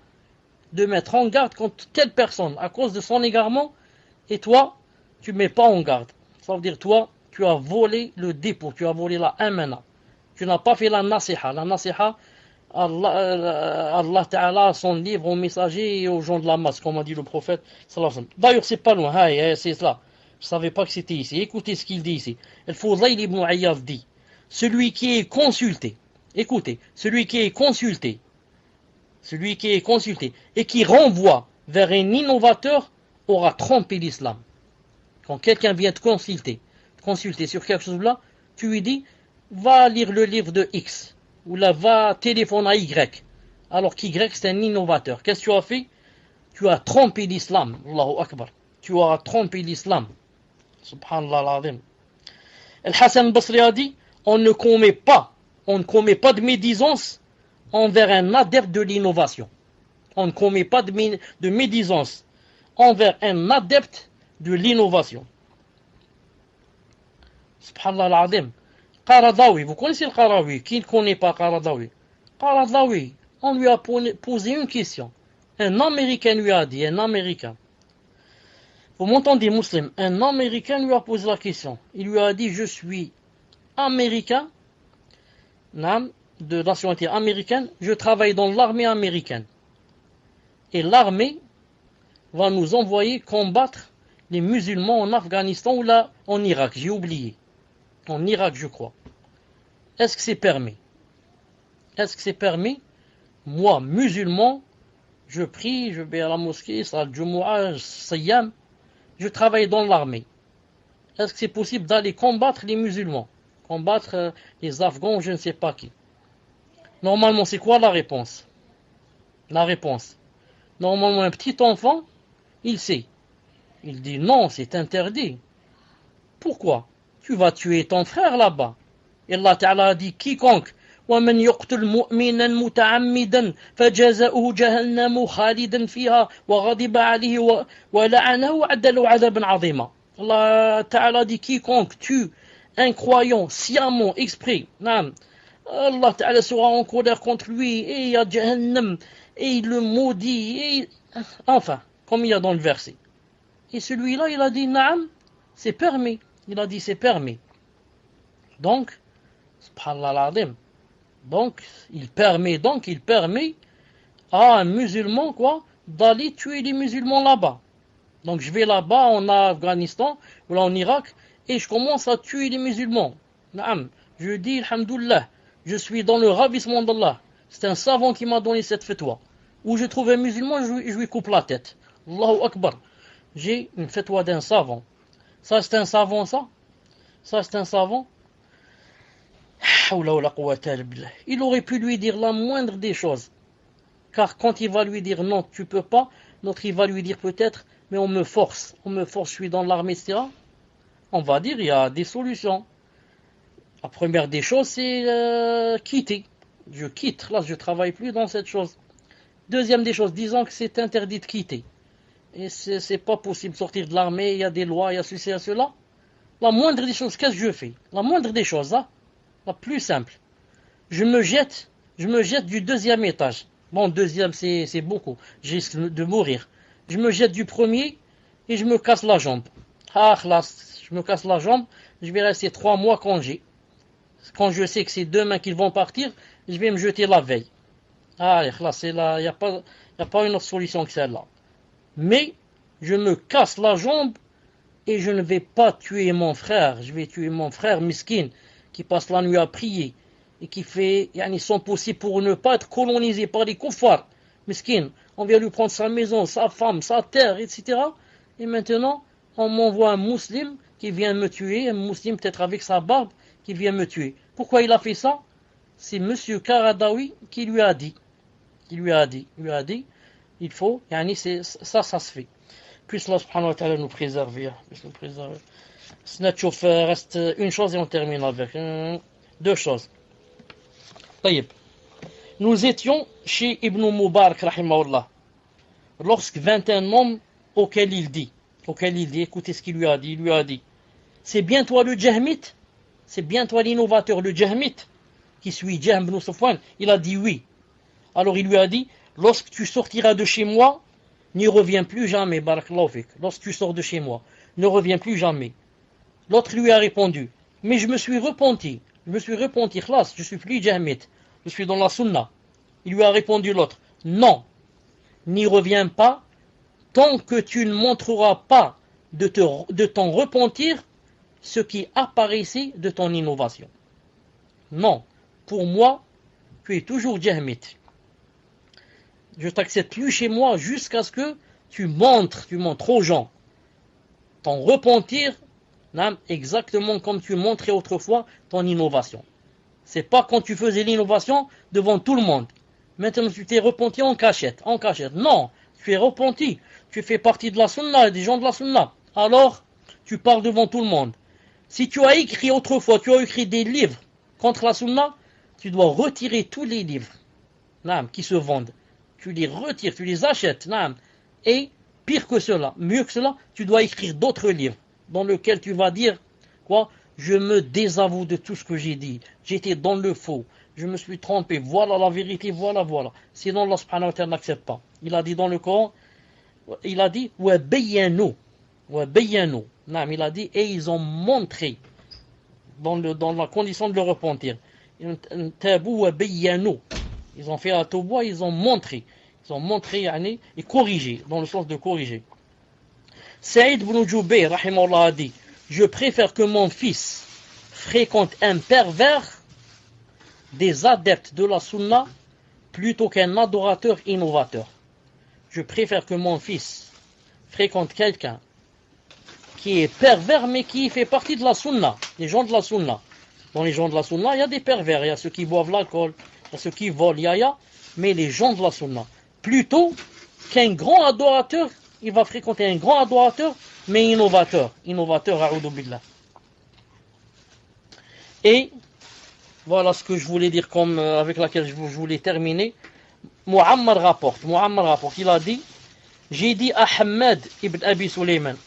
de mettre en garde contre telle personne à cause de son égarement, et toi, tu ne mets pas en garde. Ça veut dire toi, tu as volé le dépôt, tu as volé la amana. Tu n'as pas fait la nasiha. La nasiha, Allah Ta'ala, son livre aux messagers et aux gens de la masse, comme a dit le prophète. D'ailleurs, c'est pas loin, c'est cela. Je ne savais pas que c'était ici. Écoutez ce qu'il dit ici. Al-Fudayl ibn Ayyad dit, celui qui est consulté, écoutez, celui qui est consulté et qui renvoie vers un innovateur aura trompé l'islam. Quand quelqu'un vient te consulter sur quelque chose là, tu lui dis, va lire le livre de X, ou là, va téléphoner à Y, alors qu'Y c'est un innovateur. Qu'est-ce que tu as fait? Tu as trompé l'islam. Allahu Akbar. Tu as trompé l'islam. Subhanallah al-Azim. Al-Hassan al-Basri a dit, on ne commet pas de médisance envers un adepte de l'innovation. On ne commet pas de médisance envers un adepte de l'innovation. Subhanallah al-Azim. Qaradawi, vous connaissez le Qaradawi? Qui ne connaît pas Qaradawi? Qaradawi, on lui a posé une question. Un Américain lui a dit, vous m'entendez, musulman? Un Américain lui a posé la question. Il lui a dit, je suis Américain, de nationalité américaine, je travaille dans l'armée américaine. Et l'armée va nous envoyer combattre les musulmans en Afghanistan ou là en Irak, j'ai oublié. En Irak, je crois. Est-ce que c'est permis? Moi, musulman, je prie, je vais à la mosquée, salat Jumu'ah, Siyam, je travaille dans l'armée. Est-ce que c'est possible d'aller combattre les musulmans? Combattre les Afghans, je ne sais pas qui. Normalement, c'est quoi la réponse? Normalement, un petit enfant, il sait. Il dit non, c'est interdit. Pourquoi? Tu vas tuer ton frère là-bas. Et Allah Ta'ala dit quiconque ومن يقتل مؤمنا متعمدا فجزاؤه جهنم خالدا فيها وغضب عليه ولعنه وأعد له عذابا عظيما. Allah Ta'ala dit quiconque tue un croyant sciemment exprès, Allah Ta'ala sera en colère contre lui et il y a Jahannam et il le maudit enfin, comme il y a dans le verset. Et celui-là il a dit naam, c'est permis. Il a dit c'est permis. Donc, subhanallah al-azim. Donc, il permet à un musulman, d'aller tuer les musulmans là-bas. Donc, je vais là-bas, en Afghanistan, ou là en Irak, et je commence à tuer les musulmans. Je dis, alhamdoulilah, je suis dans le ravissement d'Allah. C'est un savant qui m'a donné cette fatwa. Où je trouve un musulman, je lui coupe la tête. Allahu Akbar. J'ai une fatwa d'un savant. Ça, c'est un savant, ça? Ça, c'est un savant? Il aurait pu lui dire la moindre des choses. Car quand il va lui dire non, tu peux pas, l'autre il va lui dire peut-être, mais on me force, je suis dans l'armée, etc. On va dire, il y a des solutions. La première des choses, c'est quitter. Je quitte, là je travaille plus dans cette chose. Deuxième des choses, disons que c'est interdit de quitter. Et c'est pas possible de sortir de l'armée, il y a des lois, il y a ceci et cela. La moindre des choses, qu'est-ce que je fais? La moindre des choses, la plus simple. Je me jette je me jette du deuxième étage. Bon, deuxième, c'est beaucoup. Je risque de mourir. Je me jette du premier et je me casse la jambe. Ah, là, je me casse la jambe, je vais rester 3 mois congé. Quand je sais que c'est demain qu'ils vont partir, je vais me jeter la veille. Ah, là, c'est là, il n'y a pas une autre solution que celle-là. Mais, je me casse la jambe et je ne vais pas tuer mon frère. Je vais tuer mon frère miskin qui passe la nuit à prier et qui fait son possible pour ne pas être colonisé par les koufars. Miskin, on vient lui prendre sa maison, sa femme, sa terre, etc. Et maintenant, on m'envoie un musulman qui vient me tuer, un musulman peut-être avec sa barbe, qui vient me tuer. Pourquoi il a fait ça? C'est monsieur Karadawi qui lui a dit. Il lui a dit, il faut, ça se fait. Puisse Allah subhanahu wa ta'ala nous préserver. Snatchouf, reste une chose et on termine avec 2 choses. Taïb. Nous étions chez Ibn Mubarak, rahimahullah, lorsque 21 hommes auquel il dit, écoutez ce qu'il lui a dit, il lui a dit, c'est bien toi le Jahmite? C'est bien toi l'innovateur, le Jahmite, qui suit Jahm ibn Safwan? Il a dit oui. Alors il lui a dit, lorsque tu sortiras de chez moi, n'y reviens plus jamais, barakallahu fik. Lorsque tu sors de chez moi, ne reviens plus jamais. L'autre lui a répondu, mais je me suis repenti, khlas, je suis plus Jahmite, je suis dans la sunna. Il lui a répondu l'autre, non, n'y reviens pas, tant que tu ne montreras pas de ton repentir ce qui apparaissait de ton innovation. Non, pour moi, tu es toujours Jahmite. Je t'accepte plus chez moi jusqu'à ce que tu montres aux gens ton repentir, exactement comme tu montrais autrefois ton innovation. C'est pas quand tu faisais l'innovation devant tout le monde. Maintenant tu t'es repenti en cachette. Non, tu es repenti. Tu fais partie de la sunna, des gens de la sunna. Alors, tu parles devant tout le monde. Si tu as écrit autrefois, tu as écrit des livres contre la sunna, tu dois retirer tous les livres qui se vendent. Tu les retires, tu les achètes. Et pire que cela, mieux que cela, tu dois écrire d'autres livres dans lesquels tu vas dire quoi? Je me désavoue de tout ce que j'ai dit. J'étais dans le faux. Je me suis trompé. Voilà la vérité, voilà. Sinon, Allah subhanahu wa ta'ala n'accepte pas. Il a dit dans le Coran, il a dit wa bayyanu. Il a dit et ils ont montré dans la condition de le repentir. Ils ont fait la tawba, ils ont montré et corrigé, dans le sens de corriger. Saïd ibn Jubayr, rahimahullah, a dit, je préfère que mon fils fréquente un pervers des adeptes de la sunna plutôt qu'un adorateur innovateur. Je préfère que mon fils fréquente quelqu'un qui est pervers mais qui fait partie de la sunna, les gens de la sunna. Dans les gens de la sunna, il y a des pervers, il y a ceux qui boivent l'alcool, il y a ceux qui volent, mais les gens de la sunna. Plutôt qu'un grand adorateur, il va fréquenter un grand adorateur, mais innovateur, a'oudou billah. Et voilà ce que je voulais dire avec laquelle je voulais terminer. Muammar rapporte, il a dit, j'ai dit à Hamad ibn Abi Sulayman,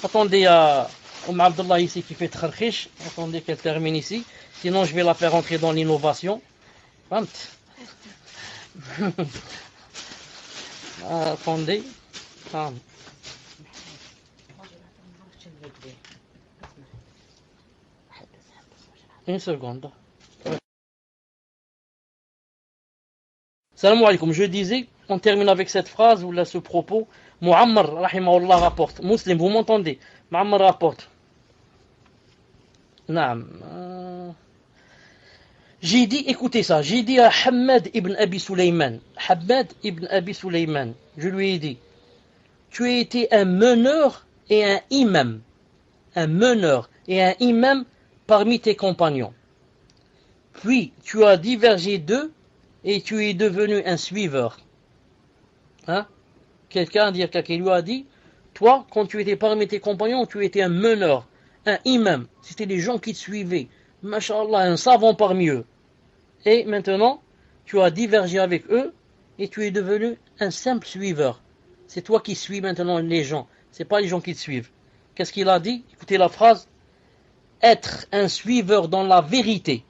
attendez à Abdullah ici qui fait Kharkhish, attendez qu'elle termine ici, sinon je vais la faire entrer dans l'innovation. Attendez. Une seconde. Salam alaikum. Je disais, on termine avec cette phrase ou là ce propos. Muammar, rahimahullah, rapporte. Muslim, vous m'entendez? Muammar rapporte. Naam. J'ai dit, écoutez ça, j'ai dit à Hamad ibn Abi Sulayman, je lui ai dit, tu as été un meneur et un imam parmi tes compagnons. Puis tu as divergé d'eux et tu es devenu un suiveur. Quelqu'un lui a dit, toi, quand tu étais parmi tes compagnons, tu étais un meneur, un imam, c'était les gens qui te suivaient. Masha'Allah, un savant parmi eux. Et maintenant, tu as divergé avec eux et tu es devenu un simple suiveur. C'est toi qui suis maintenant les gens. C'est pas les gens qui te suivent. Qu'est-ce qu'il a dit? Écoutez la phrase. Être un suiveur dans la vérité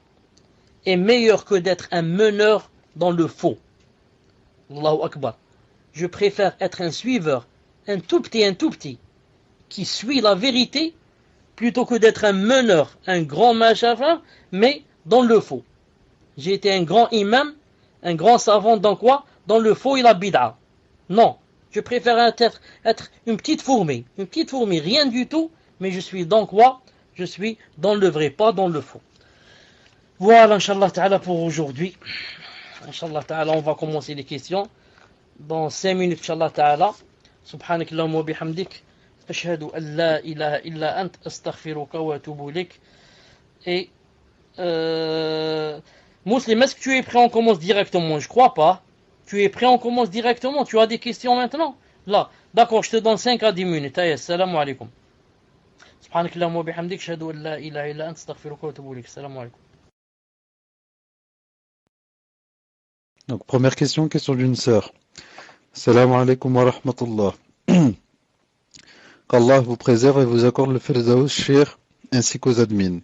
est meilleur que d'être un meneur dans le faux. Allahu Akbar. Je préfère être un suiveur, un tout petit, qui suit la vérité, plutôt que d'être un meneur, un grand machafin, mais dans le faux. J'ai été un grand imam, un grand savant dans quoi? Dans le faux et la bid'a. Non, je préfère être une petite fourmi, rien du tout, mais je suis dans quoi? Je suis dans le vrai, pas dans le faux. Voilà, Inch'Allah Ta'ala pour aujourd'hui. Inch'Allah Ta'ala, on va commencer les questions. Dans 5 minutes, Inch'Allah Ta'ala. Subhanak Allahumma wa bihamdik. Ashhadu an la ilaha illa ant. Astaghfiruka wa atubu ilayk. Et Muslim, est-ce que tu es prêt? On commence directement. Je crois pas. Tu es prêt? On commence directement. Tu as des questions maintenant? Là. D'accord, je te donne 5 à 10 minutes. Allez, assalamu alaikum. Subhanak Allahumma wa bihamdik. Ashhadu an la ilaha illa ant. Astaghfiruka wa atubu ilayk. Assalamu alaikum. Donc, première question d'une sœur. Salam alaikum wa rahmatullah. Qu'Allah vous préserve et vous accorde le Firdaus Shir ainsi qu'aux admins.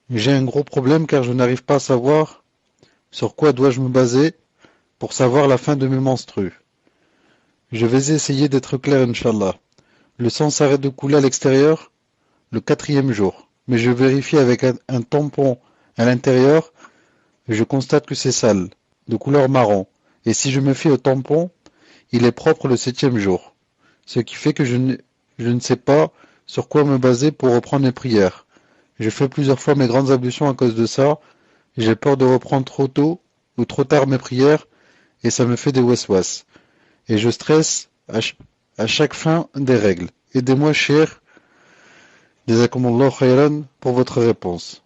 J'ai un gros problème car je n'arrive pas à savoir sur quoi dois-je me baser pour savoir la fin de mes menstrues. Je vais essayer d'être clair, Inch'Allah. Le sang s'arrête de couler à l'extérieur le 4e jour, mais je vérifie avec un tampon à l'intérieur et je constate que c'est sale, de couleur marron. Et si je me fie au tampon, il est propre le 7e jour. Ce qui fait que je ne sais pas sur quoi me baser pour reprendre mes prières. Je fais plusieurs fois mes grandes ablutions à cause de ça. J'ai peur de reprendre trop tôt ou trop tard mes prières et ça me fait des waswas. Et je stresse à chaque fin des règles. Aidez-moi, cher. Jazakumullah khayran pour votre réponse.